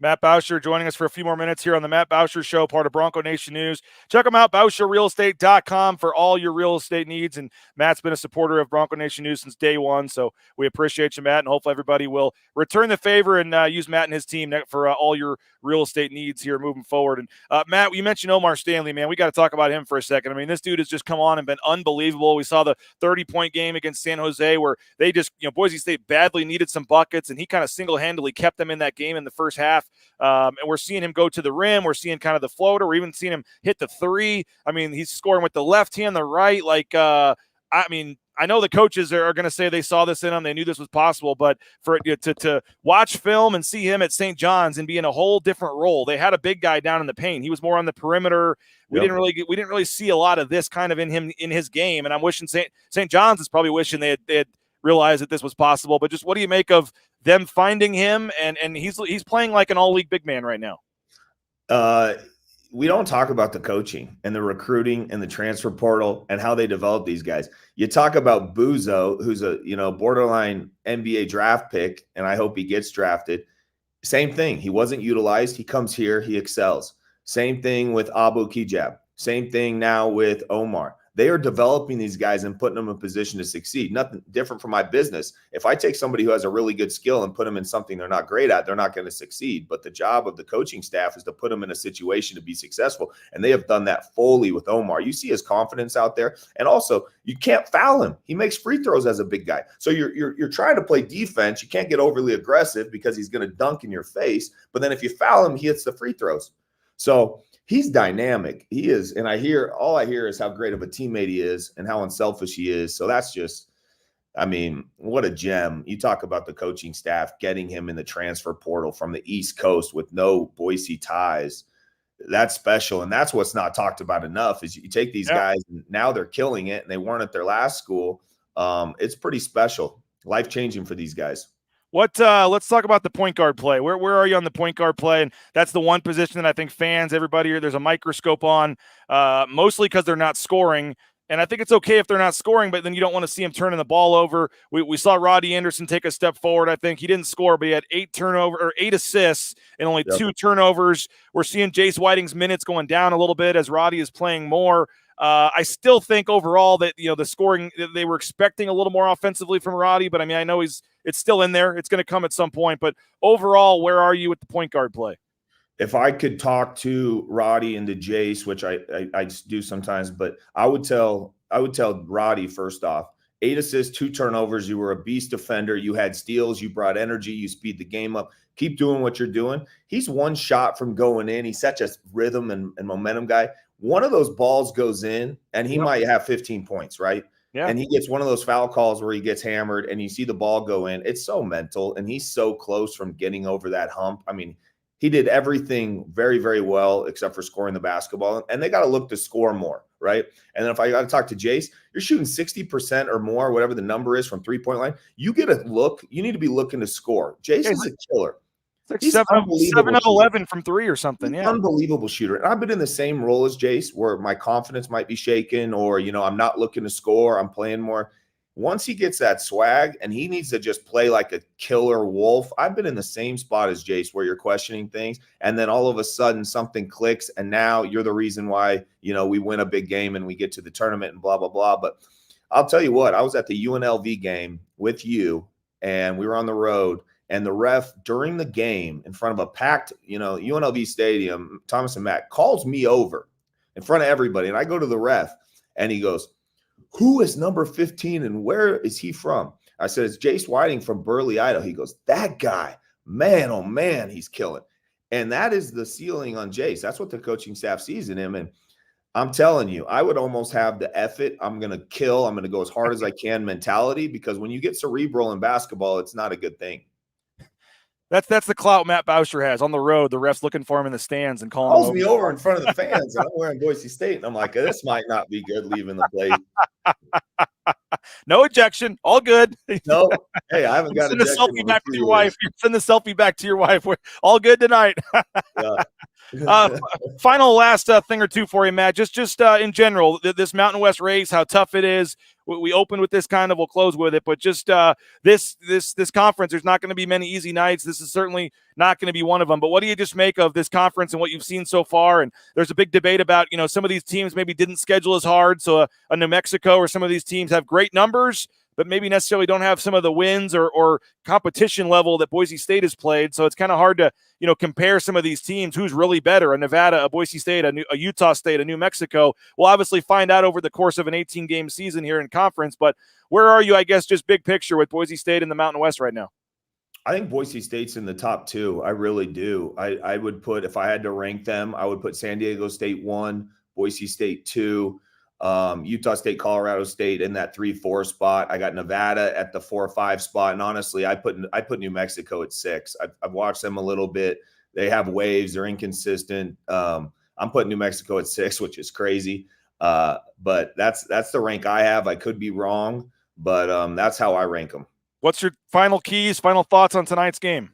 Matt Bauscher joining us for a few more minutes here on the Matt Bauscher Show, part of Bronco Nation News. Check him out, BauscherRealEstate.com, for all your real estate needs. And Matt's been a supporter of Bronco Nation News since day one, so we appreciate you, Matt, and hopefully everybody will return the favor and use Matt and his team for all your real estate needs here moving forward. And Matt, you mentioned Omar Stanley, man. We got to talk about him for a second. I mean, this dude has just come on and been unbelievable. We saw the 30-point game against San Jose where they just, Boise State badly needed some buckets, and he kind of single-handedly kept them in that game in the first half. And we're seeing him go to the rim. We're seeing kind of the floater. We're even seeing him hit the three. I mean, he's scoring with the left hand, the right. I know the coaches are going to say they saw this in him. They knew this was possible, but for to watch film and see him at St. John's and be in a whole different role, they had a big guy down in the paint. He was more on the perimeter. We didn't really see a lot of this kind of in him in his game. And I'm wishing St. John's is probably wishing they had realized that this was possible. But just what do you make of them finding him? And he's playing like an all-league big man right now. We don't talk about the coaching and the recruiting and the transfer portal and how they develop these guys. You talk about Buzo, who's a borderline NBA draft pick, and I hope he gets drafted. Same thing. He wasn't utilized. He comes here. He excels. Same thing with Abu Kijab. Same thing now with Omar. They are developing these guys and putting them in a position to succeed. Nothing different from my business. If I take somebody who has a really good skill and put them in something they're not great at, they're not going to succeed. But the job of the coaching staff is to put them in a situation to be successful. And they have done that fully with Omar. You see his confidence out there. And also, you can't foul him. He makes free throws as a big guy. So you're trying to play defense. You can't get overly aggressive because he's going to dunk in your face. But then if you foul him, he hits the free throws. So he's dynamic. He is. And all I hear is how great of a teammate he is and how unselfish he is. So that's just, what a gem. You talk about the coaching staff getting him in the transfer portal from the East Coast with no Boise ties. That's special. And that's what's not talked about enough is you take these guys and now they're killing it and they weren't at their last school. It's pretty special, life-changing for these guys. Let's talk about the point guard play. Where are you on the point guard play? And that's the one position that I think fans, everybody, there's a microscope on, mostly because they're not scoring. And I think it's okay if they're not scoring, but then you don't want to see him turning the ball over. We saw Roddy Anderson take a step forward. I think he didn't score, but he had 8 assists and only 2 turnovers. We're seeing Jace Whiting's minutes going down a little bit as Roddy is playing more. I still think overall that, the scoring, they were expecting a little more offensively from Roddy, but I mean, I know it's still in there. It's going to come at some point, but overall, where are you with the point guard play? If I could talk to Roddy and to Jace, which I do sometimes, but I would tell Roddy, first off, 8 assists, 2 turnovers. You were a beast defender. You had steals. You brought energy. You speed the game up. Keep doing what you're doing. He's one shot from going in. He's such a rhythm and momentum guy. One of those balls goes in, and he might have 15 points, right? Yeah. And he gets one of those foul calls where he gets hammered, and you see the ball go in. It's so mental, and he's so close from getting over that hump. I mean, he did everything very, very well except for scoring the basketball. And they got to look to score more, right? And then if I got to talk to Jace, you're shooting 60% or more, whatever the number is from three-point line. You get a look. You need to be looking to score. Jace is a killer. It's like 7 of 11 from 3 or something. Yeah. Unbelievable shooter. And I've been in the same role as Jace where my confidence might be shaken or, I'm not looking to score. I'm playing more. Once he gets that swag and he needs to just play like a killer wolf, I've been in the same spot as Jace where you're questioning things and then all of a sudden something clicks and now you're the reason why, we win a big game and we get to the tournament and blah, blah, blah. But I'll tell you what, I was at the UNLV game with you and we were on the road and the ref during the game in front of a packed, UNLV stadium, Thomas and Matt calls me over in front of everybody. And I go to the ref and he goes, "Who is number 15 and where is he from?" I said, "It's Jace Whiting from Burley, Idaho." He goes, "That guy, man, oh man, he's killing." And that is the ceiling on Jace. That's what the coaching staff sees in him. And I'm telling you, I would almost have the F it, I'm going to kill, I'm going to go as hard as I can mentality, because when you get cerebral in basketball, it's not a good thing. That's the clout Matt Bauscher has on the road. The refs looking for him in the stands and calls me over in front of the fans. And I'm wearing Boise State, and I'm like, this might not be good leaving the place. No ejection, all good. No, hey, I haven't got send the selfie back to your wife. Send the selfie back to your wife. We're all good tonight. Final last thing or two for you, Matt. Just in general, this Mountain West race, how tough it is. We opened with this kind of, we'll close with it, but just this conference, there's not going to be many easy nights. This is certainly not going to be one of them. But what do you just make of this conference and what you've seen so far? And there's a big debate about, some of these teams maybe didn't schedule as hard. So a New Mexico or some of these teams have great numbers, but maybe necessarily don't have some of the wins or competition level that Boise State has played. So it's kind of hard to, compare some of these teams. Who's really better? A Nevada, a Boise State, a Utah State, a New Mexico. We'll obviously find out over the course of an 18-game season here in conference. But where are you, I guess, just big picture with Boise State in the Mountain West right now? I think Boise State's in the top 2. I really do. I would put, if I had to rank them, I would put San Diego State 1, Boise State 2, Utah State, Colorado State in that 3-4 spot. I got Nevada at the 4-5 spot. And honestly, I put New Mexico at 6. I've watched them a little bit. They have waves. They're inconsistent. I'm putting New Mexico at 6, which is crazy. But that's the rank I have. I could be wrong, but that's how I rank them. What's your final keys, final thoughts on tonight's game?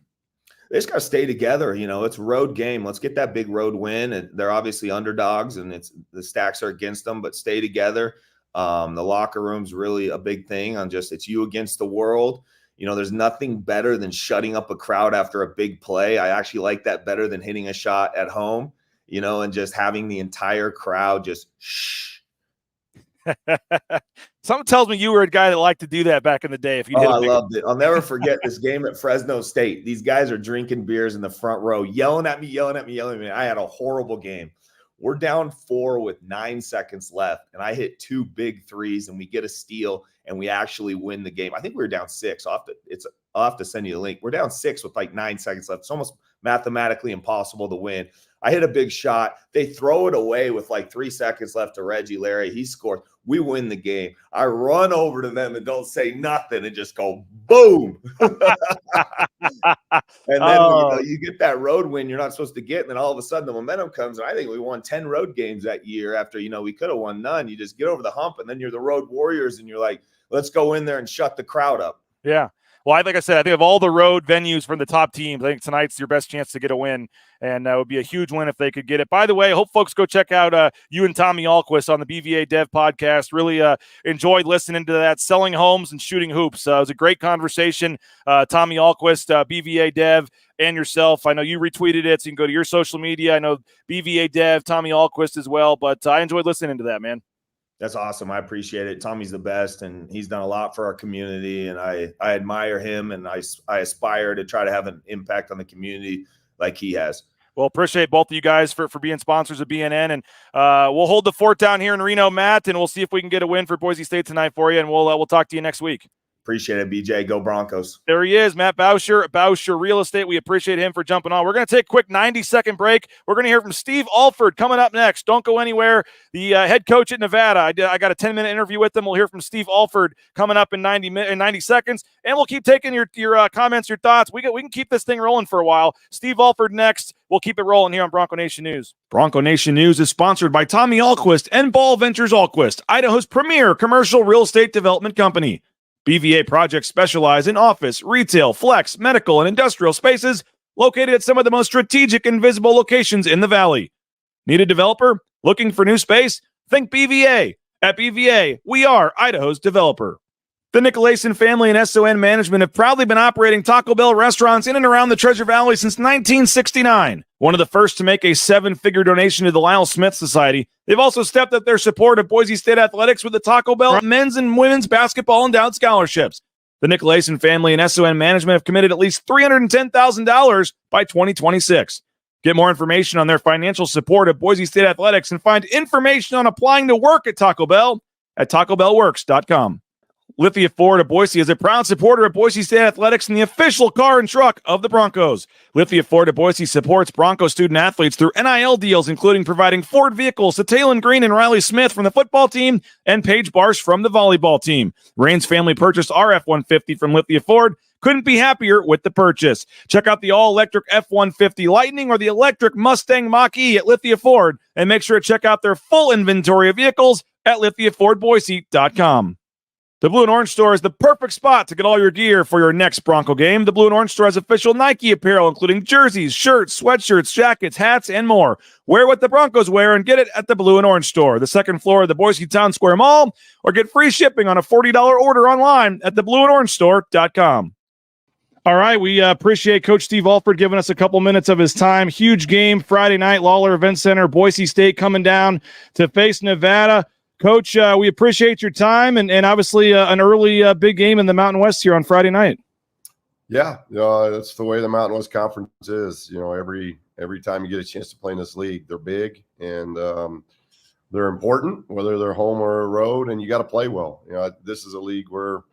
They just got to stay together. It's a road game. Let's get that big road win. And they're obviously underdogs and the stacks are against them, but stay together. The locker room's really a big thing on just, it's you against the world. There's nothing better than shutting up a crowd after a big play. I actually like that better than hitting a shot at home, and just having the entire crowd just shh. Something tells me you were a guy that liked to do that back in the day. I loved it. I'll never forget this game at Fresno State. These guys are drinking beers in the front row, yelling at me. I had a horrible game. We're down 4 with 9 seconds left, and I hit 2 big threes, and we get a steal, and we actually win the game. I think we were down 6. I'll have to send you a link. We're down 6 with like 9 seconds left. It's almost mathematically impossible to win. I hit a big shot. They throw it away with like 3 seconds left to Reggie Larry. He scores. We win the game. I run over to them and don't say nothing and just go boom. And then you get that road win you're not supposed to get. And then all of a sudden the momentum comes. And I think we won 10 road games that year after, we could have won none. You just get over the hump and then you're the road warriors and you're like, let's go in there and shut the crowd up. Yeah. Well, like I said, I think of all the road venues from the top teams, I think tonight's your best chance to get a win, and that would be a huge win if they could get it. By the way, I hope folks go check out you and Tommy Alquist on the BVA Dev podcast. Really enjoyed listening to that, selling homes and shooting hoops. It was a great conversation. Tommy Alquist, BVA Dev, and yourself. I know you retweeted it, so you can go to your social media. I know BVA Dev, Tommy Alquist as well, but I enjoyed listening to that, man. That's awesome. I appreciate it. Tommy's the best, and he's done a lot for our community, and I admire him, and I aspire to try to have an impact on the community like he has. Well, appreciate both of you guys for being sponsors of BNN, and we'll hold the fort down here in Reno, Matt, and we'll see if we can get a win for Boise State tonight for you, and we'll talk to you next week. Appreciate it, BJ. Go Broncos. There he is, Matt Bauscher, Bauscher Real Estate. We appreciate him for jumping on. We're going to take a quick 90-second break. We're going to hear from Steve Alford coming up next. Don't go anywhere. The head coach at Nevada. I got a 10-minute interview with him. We'll hear from Steve Alford coming up in 90 seconds, and we'll keep taking your comments, your thoughts. We can keep this thing rolling for a while. Steve Alford next. We'll keep it rolling here on Bronco Nation News. Bronco Nation News is sponsored by Tommy Alquist and Ball Ventures Alquist, Idaho's premier commercial real estate development company. BVA projects specialize in office, retail, flex, medical, and industrial spaces located at some of the most strategic and visible locations in the valley. Need a developer? Looking for new space? Think BVA. At BVA, we are Idaho's developer. The Nicolason family and SON management have proudly been operating Taco Bell restaurants in and around the Treasure Valley since 1969. One of the first to make a 7-figure donation to the Lyle Smith Society, they've also stepped up their support of Boise State athletics with the Taco Bell men's and women's basketball endowed scholarships. The Nicolason family and SON management have committed at least $310,000 by 2026. Get more information on their financial support of Boise State athletics and find information on applying to work at Taco Bell at tacobellworks.com. Lithia Ford of Boise is a proud supporter of Boise State Athletics and the official car and truck of the Broncos. Lithia Ford of Boise supports Bronco student athletes through NIL deals, including providing Ford vehicles to Taylon Green and Riley Smith from the football team and Paige Barsh from the volleyball team. Rain's family purchased our F-150 from Lithia Ford. Couldn't be happier with the purchase. Check out the all-electric F-150 Lightning or the electric Mustang Mach-E at Lithia Ford, and make sure to check out their full inventory of vehicles at lithiafordboise.com. The Blue and Orange Store is the perfect spot to get all your gear for your next Bronco game. The Blue and Orange Store has official Nike apparel, including jerseys, shirts, sweatshirts, jackets, hats, and more. Wear what the Broncos wear and get it at the Blue and Orange Store, the second floor of the Boise Town Square Mall, or get free shipping on a $40 order online at theblueandorangestore.com. All right, we appreciate Coach Steve Alford giving us a couple minutes of his time. Huge game Friday night, Lawler Event Center, Boise State coming down to face Nevada. Coach, we appreciate your time and obviously an early big game in the Mountain West here on Friday night. Yeah, that's the way the Mountain West Conference is. Every time you get a chance to play in this league, they're big and they're important, whether they're home or a road, and you got to play well. This is a league where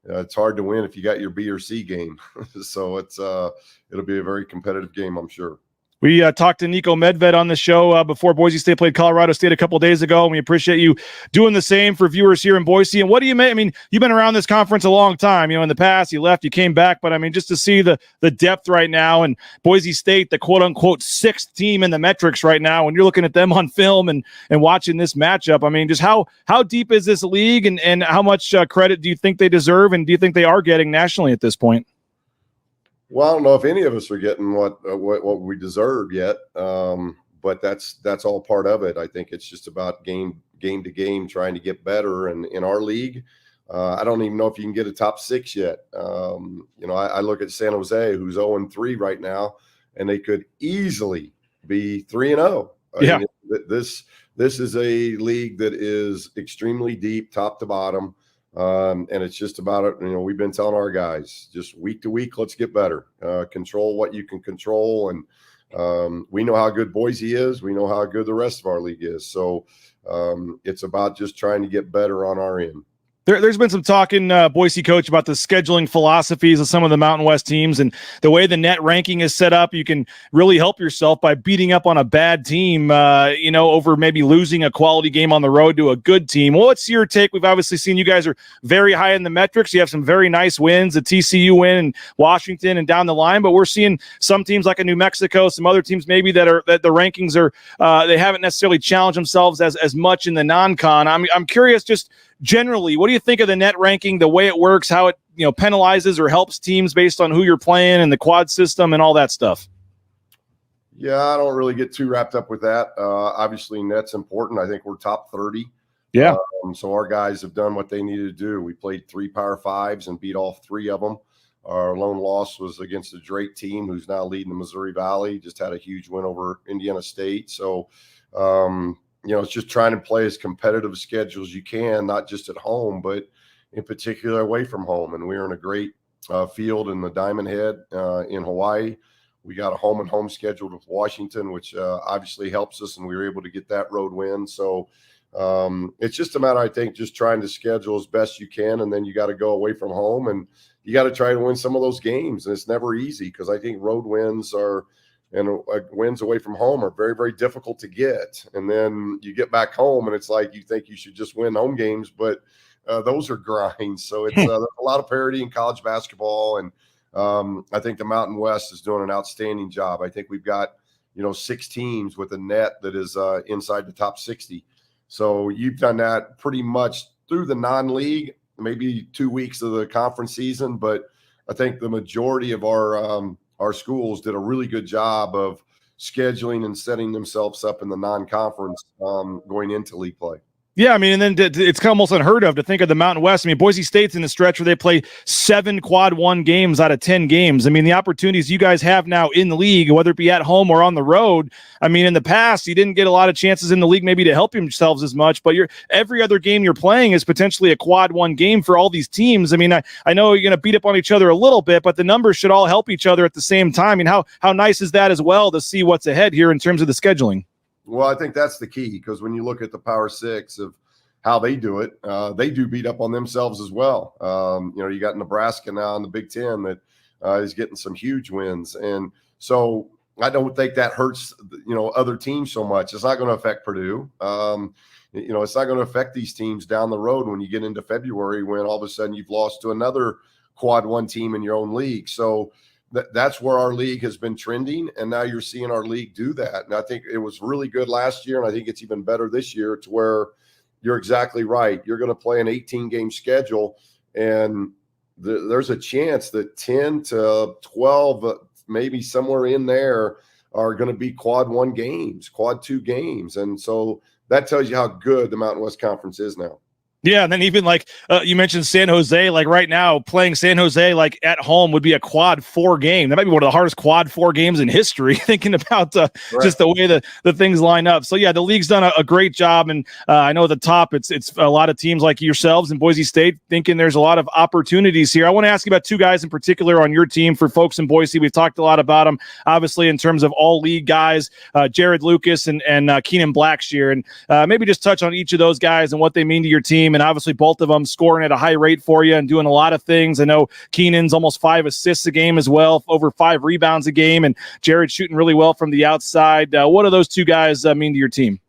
it's hard to win if you got your B or C game. So it'll be a very competitive game, I'm sure. We talked to Nico Medved on the show before Boise State played Colorado State a couple days ago, and we appreciate you doing the same for viewers here in Boise. And what do you make? I mean, you've been around this conference a long time. In the past, you left, you came back, but I mean, just to see the depth right now, and Boise State, the quote-unquote sixth team in the metrics right now, when you're looking at them on film and watching this matchup, I mean, just how deep is this league, and how much credit do you think they deserve, and do you think they are getting nationally at this point? Well, I don't know if any of us are getting what we deserve yet, but that's all part of it. I think it's just about game to game trying to get better. And in our league, I don't even know if you can get a top 6 yet. I look at San Jose, who's 0-3 right now, and they could easily be 3-0. Yeah. This is a league that is extremely deep, top to bottom. And it's just about it. We've been telling our guys just week to week, let's get better, control what you can control. And we know how good Boise is. We know how good the rest of our league is. So it's about just trying to get better on our end. There's been some talk in Boise, Coach, about the scheduling philosophies of some of the Mountain West teams and the way the net ranking is set up. You can really help yourself by beating up on a bad team, over maybe losing a quality game on the road to a good team. Well, what's your take? We've obviously seen you guys are very high in the metrics. You have some very nice wins, a TCU win in Washington and down the line, but we're seeing some teams like a New Mexico, some other teams maybe that the rankings are they haven't necessarily challenged themselves as much in the non-con. I'm curious, just generally, what do you think of the net ranking, the way it works, how it penalizes or helps teams based on who you're playing and the quad system and all that stuff? Yeah, I don't really get too wrapped up with that. Obviously, net's important. I think we're top 30. Yeah. So our guys have done what they needed to do. We played 3 Power Fives and beat all 3 of them. Our lone loss was against the Drake team, who's now leading the Missouri Valley. Just had a huge win over Indiana State. So, it's just trying to play as competitive a schedule as you can, not just at home, but in particular away from home. And we're in a great field in the Diamond Head in Hawaii. We got a home scheduled with Washington, which obviously helps us, and we were able to get that road win. So it's just a matter, I think, just trying to schedule as best you can, and then you got to go away from home, and you got to try to win some of those games. And it's never easy because I think road wins wins away from home are very, very difficult to get. And then you get back home, and it's like you think you should just win home games, but those are grinds. So it's a lot of parity in college basketball, and I think the Mountain West is doing an outstanding job. I think we've got 6 teams with a net that is inside the top 60. So you've done that pretty much through the non-league, maybe 2 weeks of the conference season, but I think the majority of our schools did a really good job of scheduling and setting themselves up in the non-conference going into league play. Yeah, I mean, and then it's almost unheard of to think of the Mountain West. I mean, Boise State's in the stretch where they play 7 quad 1 games out of 10 games. I mean, the opportunities you guys have now in the league, whether it be at home or on the road. I mean, in the past, you didn't get a lot of chances in the league maybe to help yourselves as much, but every other game you're playing is potentially a quad 1 game for all these teams. I mean, I know you're going to beat up on each other a little bit, but the numbers should all help each other at the same time. I mean, how nice is that as well to see what's ahead here in terms of the scheduling? Well, I think that's the key, because when you look at the Power 6 of how they do it, they do beat up on themselves as well. You got Nebraska now in the Big Ten that is getting some huge wins. And so I don't think that hurts, other teams so much. It's not going to affect Purdue. It's not going to affect these teams down the road when you get into February, when all of a sudden you've lost to another quad 1 team in your own league. So that's where our league has been trending, and now you're seeing our league do that. And I think it was really good last year, and I think it's even better this year, to where you're exactly right. You're going to play an 18-game schedule, and there's a chance that 10 to 12, maybe somewhere in there, are going to be quad 1 games, quad 2 games. And so that tells you how good the Mountain West Conference is now. Yeah, and then even you mentioned San Jose, right now playing San Jose at home would be a quad 4 game. That might be one of the hardest quad 4 games in history, thinking about just the way the things line up. So yeah, the league's done a great job, and I know at the top it's a lot of teams like yourselves and Boise State thinking there's a lot of opportunities here. I want to ask you about 2 guys in particular on your team. For folks in Boise, we've talked a lot about them, obviously in terms of all league guys, Jared Lucas and Keenan Blackshear, and maybe just touch on each of those guys and what they mean to your team. And obviously both of them scoring at a high rate for you and doing a lot of things. I know Keenan's almost 5 assists a game as well, over 5 rebounds a game, and Jared's shooting really well from the outside. What do those 2 guys mean to your team?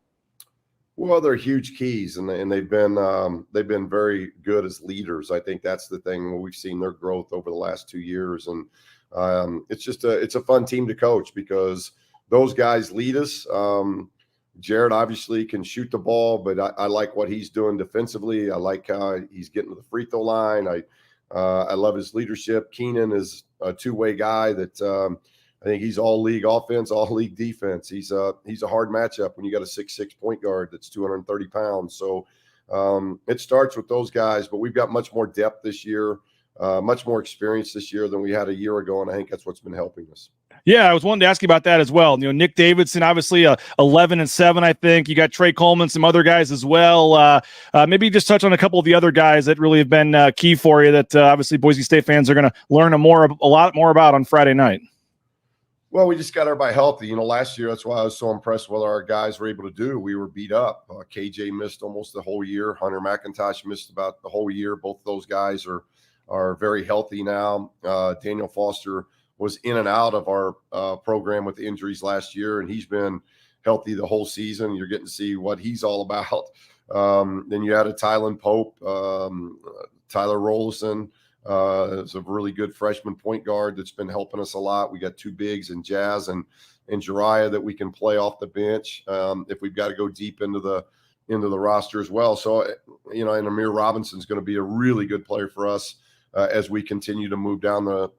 Well, they're huge keys, and they've been very good as leaders. I think that's the thing where we've seen their growth over the last 2 years, and it's a fun team to coach because those guys lead us. Jared obviously can shoot the ball, but I like what he's doing defensively. I like how he's getting to the free throw line. I love his leadership. Keenan is a 2-way guy that I think he's all league offense, all league defense. He's a hard matchup when you got a 6'6" point guard that's 230 pounds. So it starts with those guys, but we've got much more depth this year, much more experience this year than we had a year ago, and I think that's what's been helping us. Yeah, I was wanting to ask you about that as well. Nick Davidson, obviously 11-7, I think. You got Trey Coleman, some other guys as well. Maybe just touch on a couple of the other guys that really have been key for you that obviously Boise State fans are going to learn a lot more about on Friday night. Well, we just got everybody healthy. Last year, that's why I was so impressed with what our guys were able to do. We were beat up. KJ missed almost the whole year. Hunter McIntosh missed about the whole year. Both of those guys are very healthy now. Daniel Foster was in and out of our program with injuries last year, and he's been healthy the whole season. You're getting to see what he's all about. Then you added Tylen Pope, Tyler Rollison is a really good freshman point guard that's been helping us a lot. We got 2 bigs in Jazz and Jariah that we can play off the bench if we've got to go deep into the roster as well. So, and Amir Robinson's going to be a really good player for us. as we continue to move down the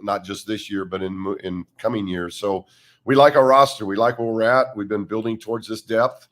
not just this year, but in coming years. So we like our roster. We like where we're at. We've been building towards this depth.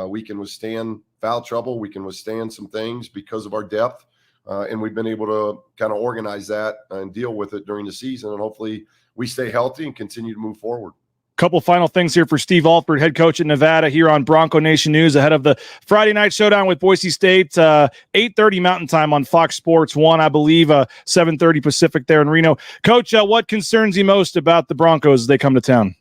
We can withstand foul trouble. We can withstand some things because of our depth. And we've been able to kind of organize that and deal with it during the season. And hopefully we stay healthy and continue to move forward. Couple final things here for Steve Alford, head coach at Nevada, here on Bronco Nation News ahead of the Friday night showdown with Boise State, 8:30 Mountain Time on Fox Sports 1, I believe, 7:30 Pacific there in Reno. Coach, what concerns you most about the Broncos as they come to town?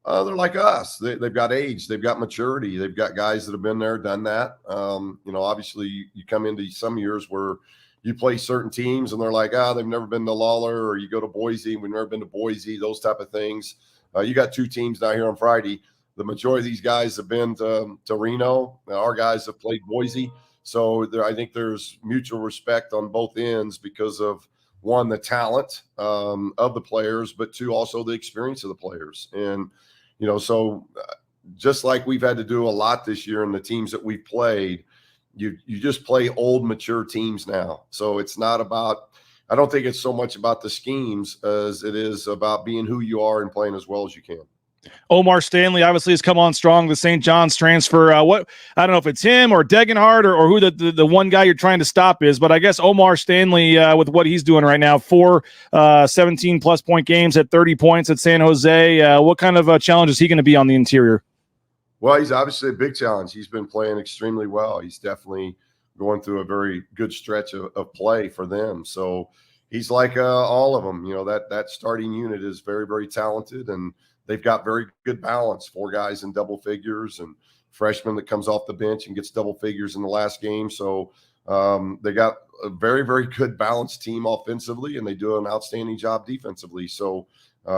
They're like us. They've got age. They've got maturity. They've got guys that have been there, done that. Obviously you come into some years where you play certain teams and they're like, they've never been to Lawler, or you go to Boise, we've never been to Boise, those type of things. You got two teams now here on Friday. The majority of these guys have been to Reno. Our guys have played Boise. So I think there's mutual respect on both ends because of, one, the talent of the players, but two, also the experience of the players. And, so just like we've had to do a lot this year in the teams that we've played, you just play old, mature teams now. So it's not about – I don't think it's so much about the schemes as it is about being who you are and playing as well as you can. Omar Stanley obviously has come on strong, the St. John's transfer. I don't know if it's him or Degenhardt or who the one guy you're trying to stop is, but I guess Omar Stanley with what he's doing right now, 4 17-plus point games at 30 points at San Jose. What kind of challenge is he going to be on the interior? Well, he's obviously a big challenge. He's been playing extremely well. He's definitely going through a very good stretch of play for them. So he's like all of them. That starting unit is very, very talented, and they've got very good balance. 4 guys in double figures and freshman that comes off the bench and gets double figures in the last game. So they got a very, very good balanced team offensively, and they do an outstanding job defensively. So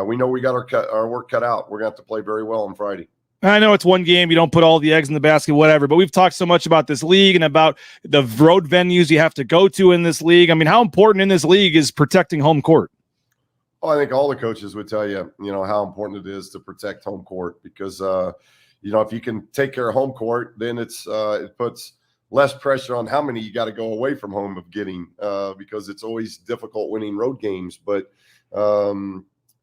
we know we got our work cut out. We're going to have to play very well on Friday. I know it's one game. You don't put all the eggs in the basket, whatever, but we've talked so much about this league and about the road venues you have to go to in this league. I mean, how important in this league is protecting home court? Oh, I think all the coaches would tell you, how important it is to protect home court because, if you can take care of home court, then it puts less pressure on how many you got to go away from home of getting because it's always difficult winning road games. But,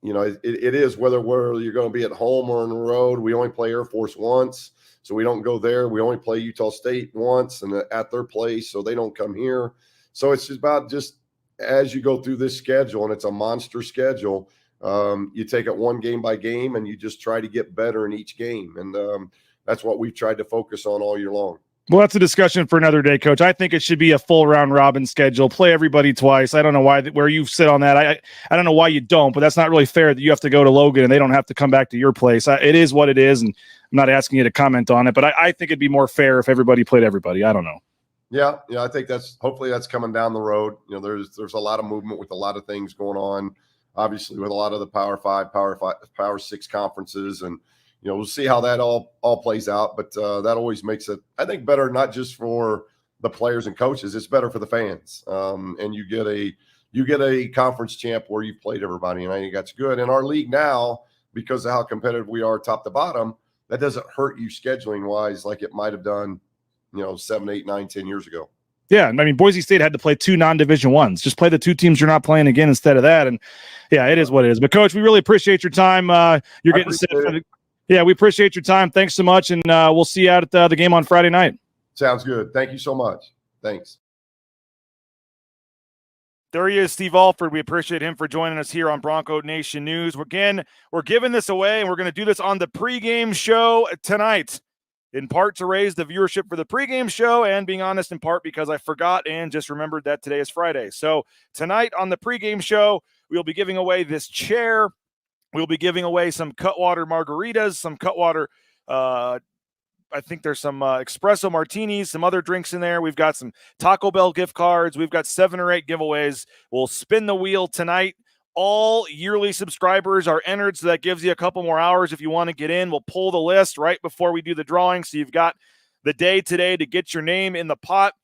it is whether you're going to be at home or on the road. We only play Air Force once, so we don't go there. We only play Utah State once and at their place, so they don't come here. So it's about as you go through this schedule, and it's a monster schedule, you take it one game by game, and you just try to get better in each game. And that's what we've tried to focus on all year long. Well, that's a discussion for another day, Coach. I think it should be a full round robin schedule. Play everybody twice. I don't know where you sit on that. I don't know why you don't, but that's not really fair that you have to go to Logan and they don't have to come back to your place. It is what it is, and I'm not asking you to comment on it, but I think it'd be more fair if everybody played everybody. I don't know. Yeah, I think hopefully that's coming down the road. There's a lot of movement with a lot of things going on, obviously with a lot of the Power 5, Power 6 conferences, and we'll see how that all plays out. But that always makes it, I think, better not just for the players and coaches. It's better for the fans, and you get a conference champ where you've played everybody, and I think that's good. In our league now, because of how competitive we are, top to bottom, that doesn't hurt you scheduling wise like it might have done 7, 8, 9, 10 years ago. Yeah, I mean, Boise State had to play 2 non-division ones. Just play the 2 teams you're not playing again instead of that. And yeah, it is what it is. But Coach, we really appreciate your time. You're getting set for yeah, we appreciate your time. Thanks so much, and we'll see you out at the game on Friday night. Sounds good. Thank you so much. Thanks. There he is, Steve Alford. We appreciate him for joining us here on Bronco Nation News. Again, we're giving this away, and we're going to do this on the pregame show tonight, in part to raise the viewership for the pregame show, and being honest, in part because I forgot and just remembered that today is Friday. So tonight on the pregame show, we'll be giving away this chair. We'll be giving away some Cutwater margaritas, some Cutwater, I think there's some espresso martinis, some other drinks in there. We've got some Taco Bell gift cards. We've got 7 or 8 giveaways. We'll spin the wheel tonight. All yearly subscribers are entered, so that gives you a couple more hours if you want to get in. We'll pull the list right before we do the drawing, so you've got the day today to get your name in the pot.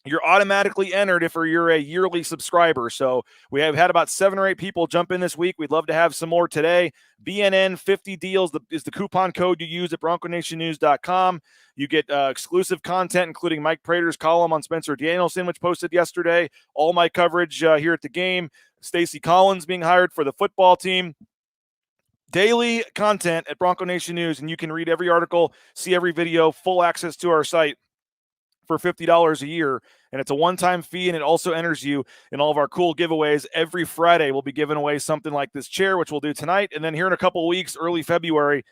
you're automatically entered if you're a yearly subscriber. So we have had about 7 or 8 people jump in this week. We'd love to have some more today. BNN 50 deals is the coupon code you use at bronconationnews.com. You get exclusive content, including Mike Prater's column on Spencer Danielson, which posted yesterday. All my coverage here at the game. Stacey Collins being hired for the football team. Daily content at Bronco Nation News, and you can read every article, see every video, full access to our site for $50 a year, and it's a one-time fee, and it also enters you in all of our cool giveaways. Every Friday, we'll be giving away something like this chair, which we'll do tonight, and then here in a couple of weeks, early February,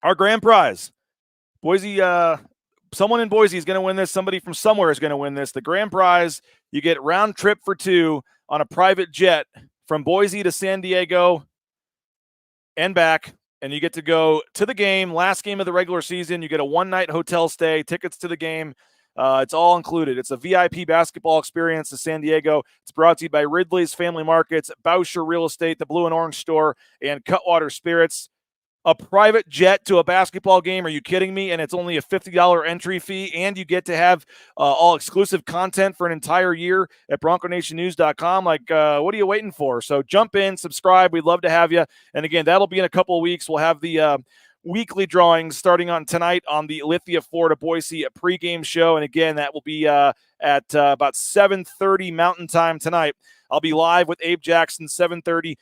our grand prize. Boise, someone in Boise is going to win this. Somebody from somewhere is going to win this. The grand prize, you get round trip for 2 on a private jet from Boise to San Diego and back. And you get to go to the game, last game of the regular season. You get a one-night hotel stay, tickets to the game. It's all included. It's a VIP basketball experience to San Diego. It's brought to you by Ridley's Family Markets, Bauscher Real Estate, the Blue and Orange Store, and Cutwater Spirits. A private jet to a basketball game? Are you kidding me? And it's only a $50 entry fee, and you get to have all exclusive content for an entire year at bronconationnews.com. Like, what are you waiting for? So jump in, subscribe. We'd love to have you. And again, that'll be in a couple of weeks. We'll have the weekly drawings starting on tonight on the Lithia, Florida, Boise pregame show. And again, that will be at about 7:30 Mountain Time tonight. I'll be live with Abe Jackson, 7:30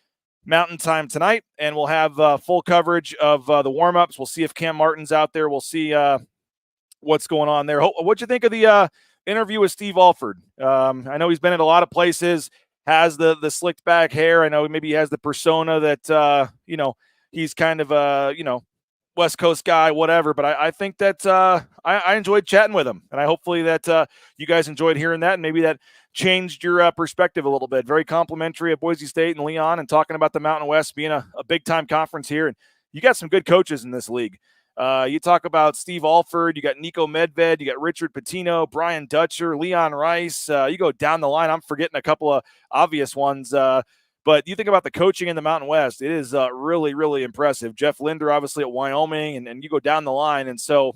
Mountain Time tonight, and we'll have full coverage of the warm-ups. We'll see if Cam Martin's out there. We'll see what's going on there. What'd you think of the interview with Steve Alford? I know he's been at a lot of places, has the slicked back hair. I know maybe he has the persona that, he's kind of a, West Coast guy, whatever. But I think that I enjoyed chatting with him, and I hopefully that you guys enjoyed hearing that, and maybe that changed your perspective a little bit. Very complimentary of Boise State and Leon, and talking about the Mountain West being a big-time conference here. And you got some good coaches in this league. You talk about Steve Alford, you got Nico Medved, you got Richard Pitino, Brian Dutcher, Leon Rice. You go down the line. I'm forgetting a couple of obvious ones. But you think about the coaching in the Mountain West, it is really, really impressive. Jeff Linder, obviously, at Wyoming, and you go down the line. And so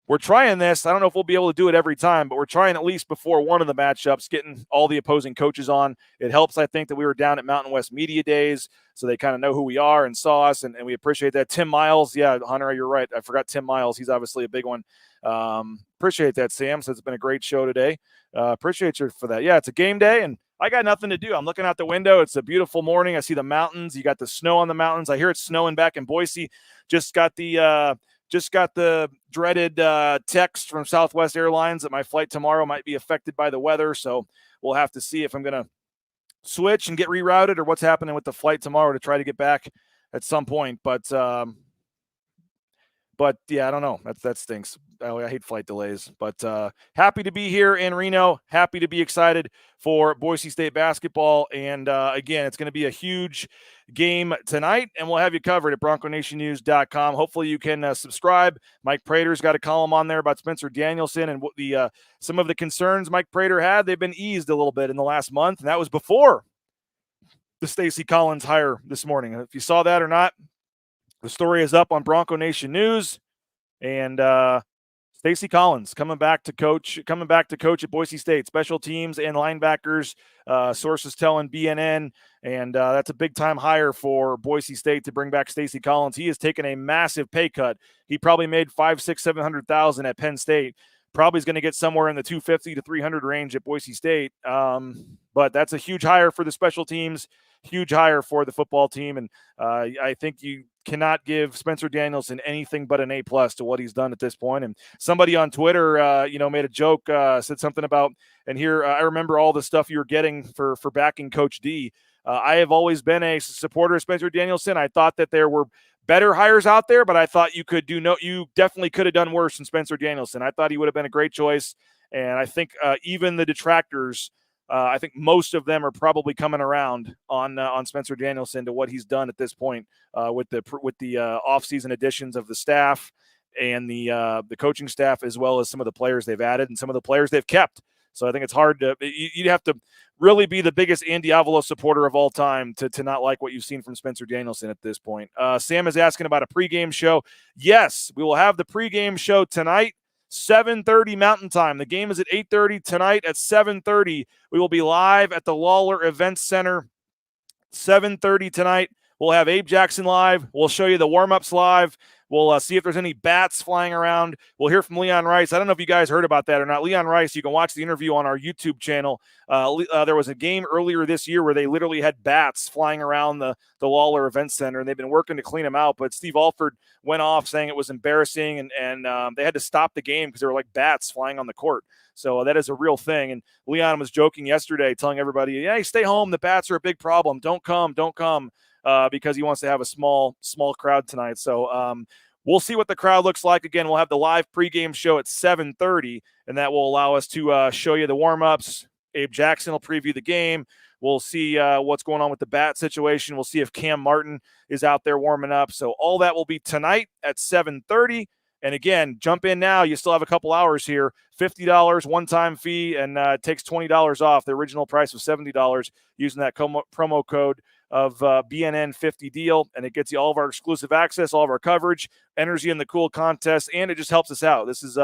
we're trying this. I don't know if we'll be able to do it every time, but we're trying at least before one of the matchups, getting all the opposing coaches on. It helps, I think, that we were down at Mountain West Media Days, so they kind of know who we are and saw us, and we appreciate that. Tim Miles, yeah, Hunter, you're right. I forgot Tim Miles. He's obviously a big one. Appreciate that, Sam. So it's been a great show today. Appreciate you for that. Yeah, it's a game day, and I got nothing to do. I'm looking out the window. It's a beautiful morning. I see the mountains. You got the snow on the mountains. I hear it's snowing back in Boise. Just got the dreaded text from Southwest Airlines that my flight tomorrow might be affected by the weather. So we'll have to see if I'm going to switch and get rerouted or what's happening with the flight tomorrow to try to get back at some point. But yeah, I don't know. That stinks. I hate flight delays, but happy to be here in Reno. Happy to be excited for Boise State basketball. And again, it's going to be a huge game tonight, and we'll have you covered at bronconationnews.com. Hopefully you can subscribe. Mike Prater's got a column on there about Spencer Danielson and what some of the concerns Mike Prater had. They've been eased a little bit in the last month, and that was before the Stacey Collins hire this morning. If you saw that or not, the story is up on Bronco Nation News, and Stacey Collins coming back to coach at Boise State, special teams and linebackers. Sources telling BNN, and that's a big time hire for Boise State to bring back Stacey Collins. He has taken a massive pay cut. He probably made $500,000-$700,000 at Penn State. Probably is going to get somewhere in the $250 to $300 range at Boise State. But that's a huge hire for the special teams, huge hire for the football team, and I think you cannot give Spencer Danielson anything but an A+ to what he's done at this point. And somebody on Twitter, made a joke, said something about, and here I remember all the stuff you were getting for backing Coach D. I have always been a supporter of Spencer Danielson. I thought that there were better hires out there, but I thought you definitely could have done worse than Spencer Danielson. I thought he would have been a great choice, and I think even the detractors, I think most of them are probably coming around on Spencer Danielson to what he's done at this point with the offseason additions of the staff and the coaching staff, as well as some of the players they've added and some of the players they've kept. So I think it's hard to – you'd have to really be the biggest Andy Avalo supporter of all time to not like what you've seen from Spencer Danielson at this point. Sam is asking about a pregame show. Yes, we will have the pregame show tonight, 7:30 Mountain Time. The game is at 8:30 tonight. At 7:30, we will be live at the Lawler Events Center. 7:30 tonight. We'll have Abe Jackson live. We'll show you the warm-ups live. We'll see if there's any bats flying around. We'll hear from Leon Rice. I don't know if you guys heard about that or not. Leon Rice, you can watch the interview on our YouTube channel. There was a game earlier this year where they literally had bats flying around the Lawler Event Center, and they've been working to clean them out. But Steve Alford went off saying it was embarrassing, and they had to stop the game because there were like bats flying on the court. So that is a real thing. And Leon was joking yesterday, telling everybody, "Yeah, stay home. The bats are a big problem. Don't come. Because he wants to have a small crowd tonight. So we'll see what the crowd looks like. Again, we'll have the live pregame show at 7:30, and that will allow us to show you the warm-ups. Abe Jackson will preview the game. We'll see what's going on with the bat situation. We'll see if Cam Martin is out there warming up. So all that will be tonight at 7:30. And again, jump in now. You still have a couple hours here. $50 one-time fee, and it takes $20 off. The original price was $70 using that promo code of BNN 50 deal, and it gets you all of our exclusive access, all of our coverage, enters you in the cool contest, and it just helps us out. This is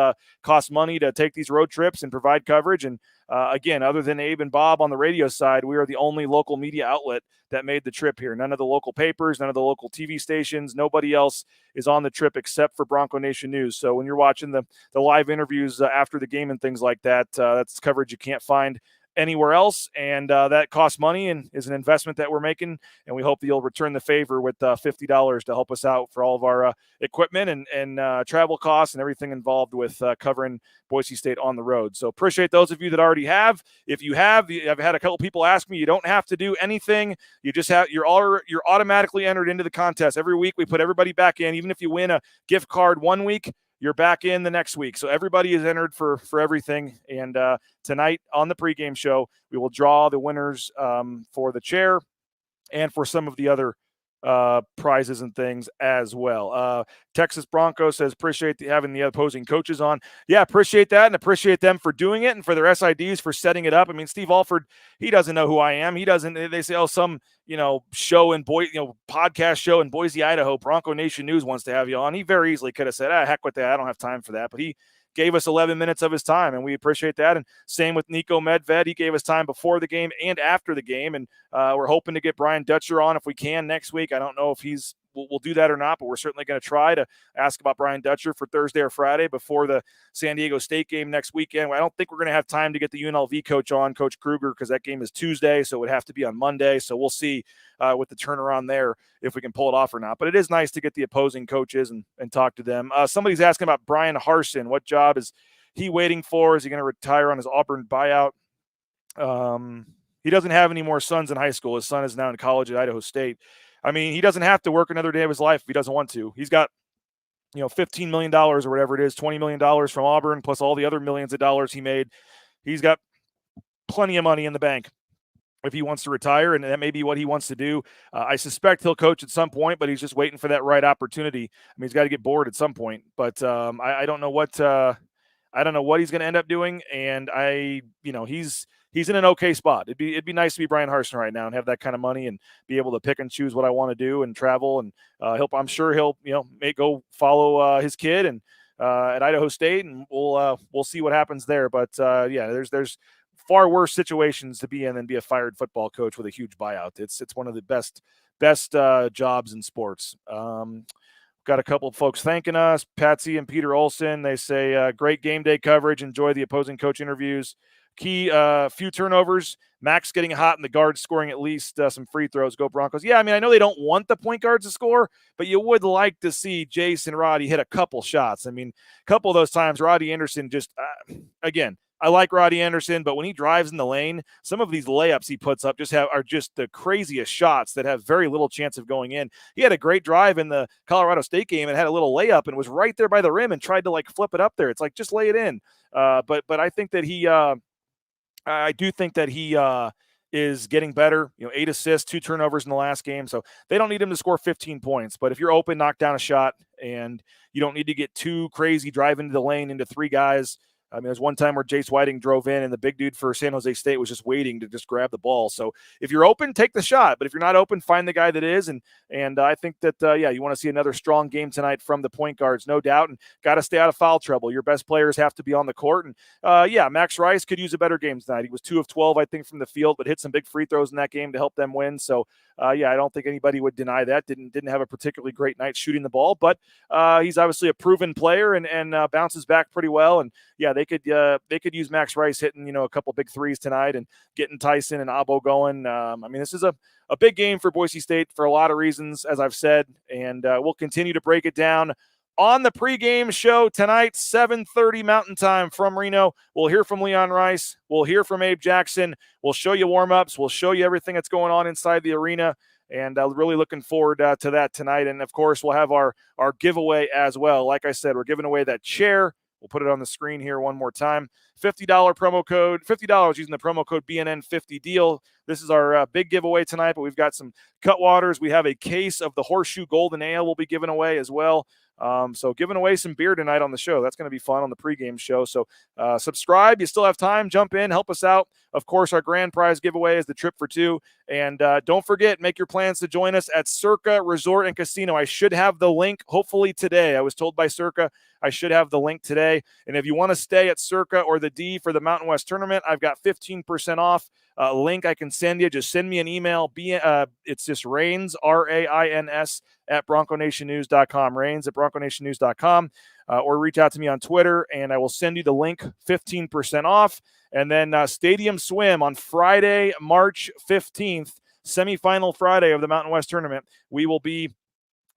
cost money to take these road trips and provide coverage. And again, other than Abe and Bob on the radio side, we are the only local media outlet that made the trip here. None of the local papers, none of the local TV stations, nobody else is on the trip except for Bronco Nation News. So when you're watching the live interviews after the game and things like that, that's coverage you can't find anywhere else, and that costs money and is an investment that we're making, and we hope that you'll return the favor with $50 to help us out for all of our equipment and travel costs and everything involved with covering Boise State on the road. So appreciate those of you that already have. If you have, I've had a couple people ask me, you don't have to do anything. You just have, you're automatically entered into the contest. Every week we put everybody back in. Even if you win a gift card one week, you're back in the next week. So everybody is entered for everything. And tonight on the pregame show, we will draw the winners for the chair and for some of the other prizes and things as well. Texas Bronco says, appreciate having the opposing coaches on. Yeah, appreciate that, and appreciate them for doing it and for their SIDs for setting it up. I mean, Steve Alford, he doesn't know who I am. He doesn't. They say, oh, some show in podcast show in Boise, Idaho, Bronco Nation News wants to have you on. He very easily could have said, heck with that. I don't have time for that. But he gave us 11 minutes of his time, and we appreciate that. And same with Nico Medved. He gave us time before the game and after the game, and we're hoping to get Brian Dutcher on if we can next week. I don't know if we'll do that or not, but we're certainly going to try to ask about Brian Dutcher for Thursday or Friday before the San Diego State game next weekend. I don't think we're going to have time to get the UNLV coach on, Coach Kruger, because that game is Tuesday, so it would have to be on Monday. So we'll see with the turnaround there if we can pull it off or not. But it is nice to get the opposing coaches and talk to them. Somebody's asking about Brian Harsin. What job is he waiting for? Is he going to retire on his Auburn buyout? He doesn't have any more sons in high school. His son is now in college at Idaho State. I mean, he doesn't have to work another day of his life if he doesn't want to. He's got, $15 million or whatever it is, $20 million from Auburn, plus all the other millions of dollars he made. He's got plenty of money in the bank if he wants to retire, and that may be what he wants to do. I suspect he'll coach at some point, but he's just waiting for that right opportunity. I mean, he's got to get bored at some point, but I don't know what he's going to end up doing, and he's in an okay spot. It'd be nice to be Brian Harsin right now and have that kind of money and be able to pick and choose what I want to do and travel. And I'm sure he'll may go follow his kid and at Idaho State, and we'll see what happens there. But there's far worse situations to be in than be a fired football coach with a huge buyout. It's one of the best jobs in sports. Got a couple of folks thanking us. Patsy and Peter Olson, they say, great game day coverage. Enjoy the opposing coach interviews. Key, few turnovers. Max getting hot and the guards scoring at least some free throws. Go Broncos. Yeah, I mean, I know they don't want the point guards to score, but you would like to see Jason Roddy hit a couple shots. I mean, a couple of those times, Roddy Anderson just, again, I like Roddy Anderson, but when he drives in the lane, some of these layups he puts up are just the craziest shots that have very little chance of going in. He had a great drive in the Colorado State game and had a little layup and was right there by the rim and tried to flip it up there. It's like, just lay it in. But I think that I do think that he is getting better. 8 assists, 2 turnovers in the last game. So they don't need him to score 15 points. But if you're open, knock down a shot, and you don't need to get too crazy, drive into the lane into 3 guys. I mean, there's one time where Jace Whiting drove in and the big dude for San Jose State was just waiting to just grab the ball. So if you're open, take the shot. But if you're not open, find the guy that is. And I think that, you want to see another strong game tonight from the point guards, no doubt. And got to stay out of foul trouble. Your best players have to be on the court. And, Max Rice could use a better game tonight. He was 2 of 12, I think, from the field, but hit some big free throws in that game to help them win. So, I don't think anybody would deny that. Didn't have a particularly great night shooting the ball, but he's obviously a proven player and bounces back pretty well. And, they could use Max Rice hitting, a couple big threes tonight and getting Tyson and Abo going. This is a big game for Boise State for a lot of reasons, as I've said, and we'll continue to break it down on the pregame show tonight, 7:30 Mountain Time from Reno. We'll hear from Leon Rice. We'll hear from Abe Jackson. We'll show you warm-ups. We'll show you everything that's going on inside the arena, and really looking forward to that tonight. And, of course, we'll have our giveaway as well. Like I said, we're giving away that chair. We'll put it on the screen here one more time. $50 promo code, $50 using the promo code BNN50 deal. This is our big giveaway tonight, but we've got some Cutwaters. We have a case of the Horseshoe Golden Ale we'll be giving away as well. So giving away some beer tonight on the show. That's going to be fun on the pregame show. So subscribe. You still have time. Jump in. Help us out. Of course, our grand prize giveaway is the trip for 2. And don't forget, make your plans to join us at Circa Resort and Casino. I should have the link hopefully today. I was told by Circa I should have the link today. And if you want to stay at Circa or the D for the Mountain West tournament, I've got 15% off. Link I can send you. Just send me an email. It's just Rains, RAINS, at bronconationnews.com. Rains at bronconationnews.com. Or reach out to me on Twitter, and I will send you the link, 15% off. And then Stadium Swim on Friday, March 15th, semifinal Friday of the Mountain West tournament. We will be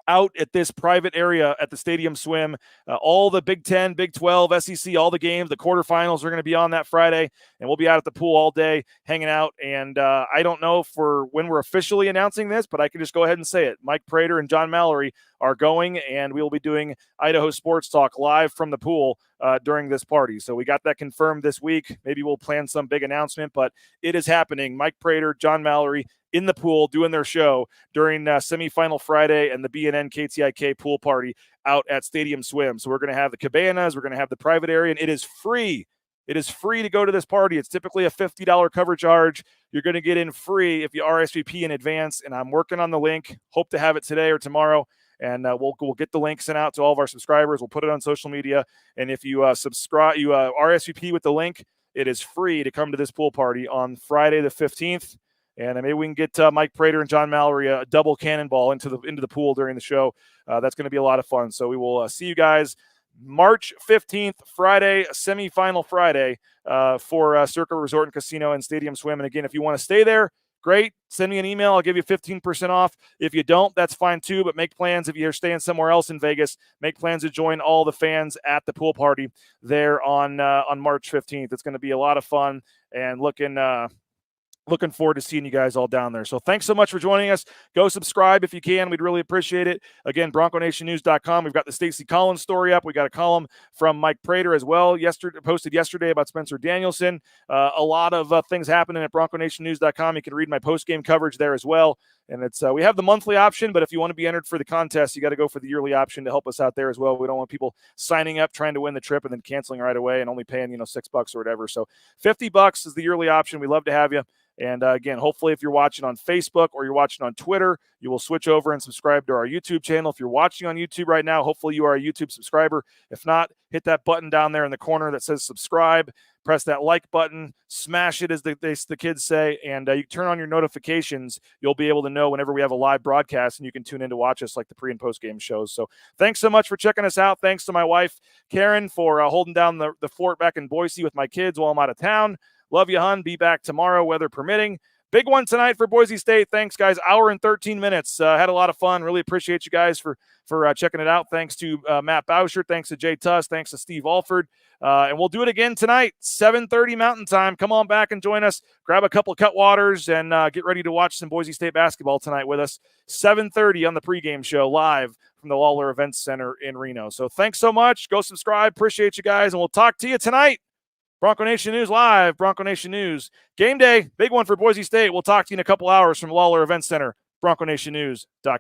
out at this private area at the Stadium Swim. All the Big 10, Big 12, SEC, all the games, the quarterfinals are going to be on that Friday, and we'll be out at the pool all day hanging out. And I don't know for when we're officially announcing this, but I can just go ahead and say it. Mike Prater and John Mallory are going, and we will be doing Idaho Sports Talk live from the pool during this party. So we got that confirmed this week. Maybe we'll plan some big announcement, but it is happening. Mike Prater, John Mallory, in the pool doing their show during semifinal Friday and the BNN KTIK pool party out at Stadium Swim. So we're going to have the cabanas, we're going to have the private area, and it is free. It is free to go to this party. It's typically a $50 cover charge. You're going to get in free if you RSVP in advance, and I'm working on the link. Hope to have it today or tomorrow, and we'll get the link sent out to all of our subscribers. We'll put it on social media, and if you RSVP with the link, it is free to come to this pool party on Friday the 15th. And maybe we can get Mike Prater and John Mallory a double cannonball into the pool during the show. That's going to be a lot of fun. So we will see you guys March 15th, Friday, semifinal Friday for Circa Resort and Casino and Stadium Swim. And again, if you want to stay there, great. Send me an email. I'll give you 15% off. If you don't, that's fine too. But make plans if you're staying somewhere else in Vegas. Make plans to join all the fans at the pool party there on March 15th. It's going to be a lot of fun and looking forward to seeing you guys all down there. So thanks so much for joining us. Go subscribe if you can. We'd really appreciate it. Again, bronconationnews.com. We've got the Stacey Collins story up. We got a column from Mike Prater as well. Posted yesterday about Spencer Danielson. A lot of things happening at bronconationnews.com. You can read my post-game coverage there as well. And it's we have the monthly option, but if you want to be entered for the contest, you got to go for the yearly option to help us out there as well. We don't want people signing up, trying to win the trip, and then canceling right away and only paying $6 or whatever. So $50 is the yearly option. We love to have you. And again, hopefully if you're watching on Facebook or you're watching on Twitter, you will switch over and subscribe to our YouTube channel. If you're watching on YouTube right now, hopefully you are a YouTube subscriber. If not, hit that button down there in the corner that says subscribe. Press that like button, smash it, as the kids say, and you turn on your notifications. You'll be able to know whenever we have a live broadcast, and you can tune in to watch us like the pre- and post-game shows. So thanks so much for checking us out. Thanks to my wife, Karen, for holding down the fort back in Boise with my kids while I'm out of town. Love you, hun. Be back tomorrow, weather permitting. Big one tonight for Boise State. Thanks, guys. Hour and 13 minutes. Had a lot of fun. Really appreciate you guys for checking it out. Thanks to Matt Bauscher. Thanks to Jay Tust. Thanks to Steve Alford. And we'll do it again tonight, 7:30 Mountain Time. Come on back and join us. Grab a couple of Cutwaters and get ready to watch some Boise State basketball tonight with us. 7:30 on the pregame show live from the Lawler Events Center in Reno. So thanks so much. Go subscribe. Appreciate you guys. And we'll talk to you tonight. Bronco Nation News Live, Bronco Nation News. Game day, big one for Boise State. We'll talk to you in a couple hours from Lawler Events Center, bronconationnews.com.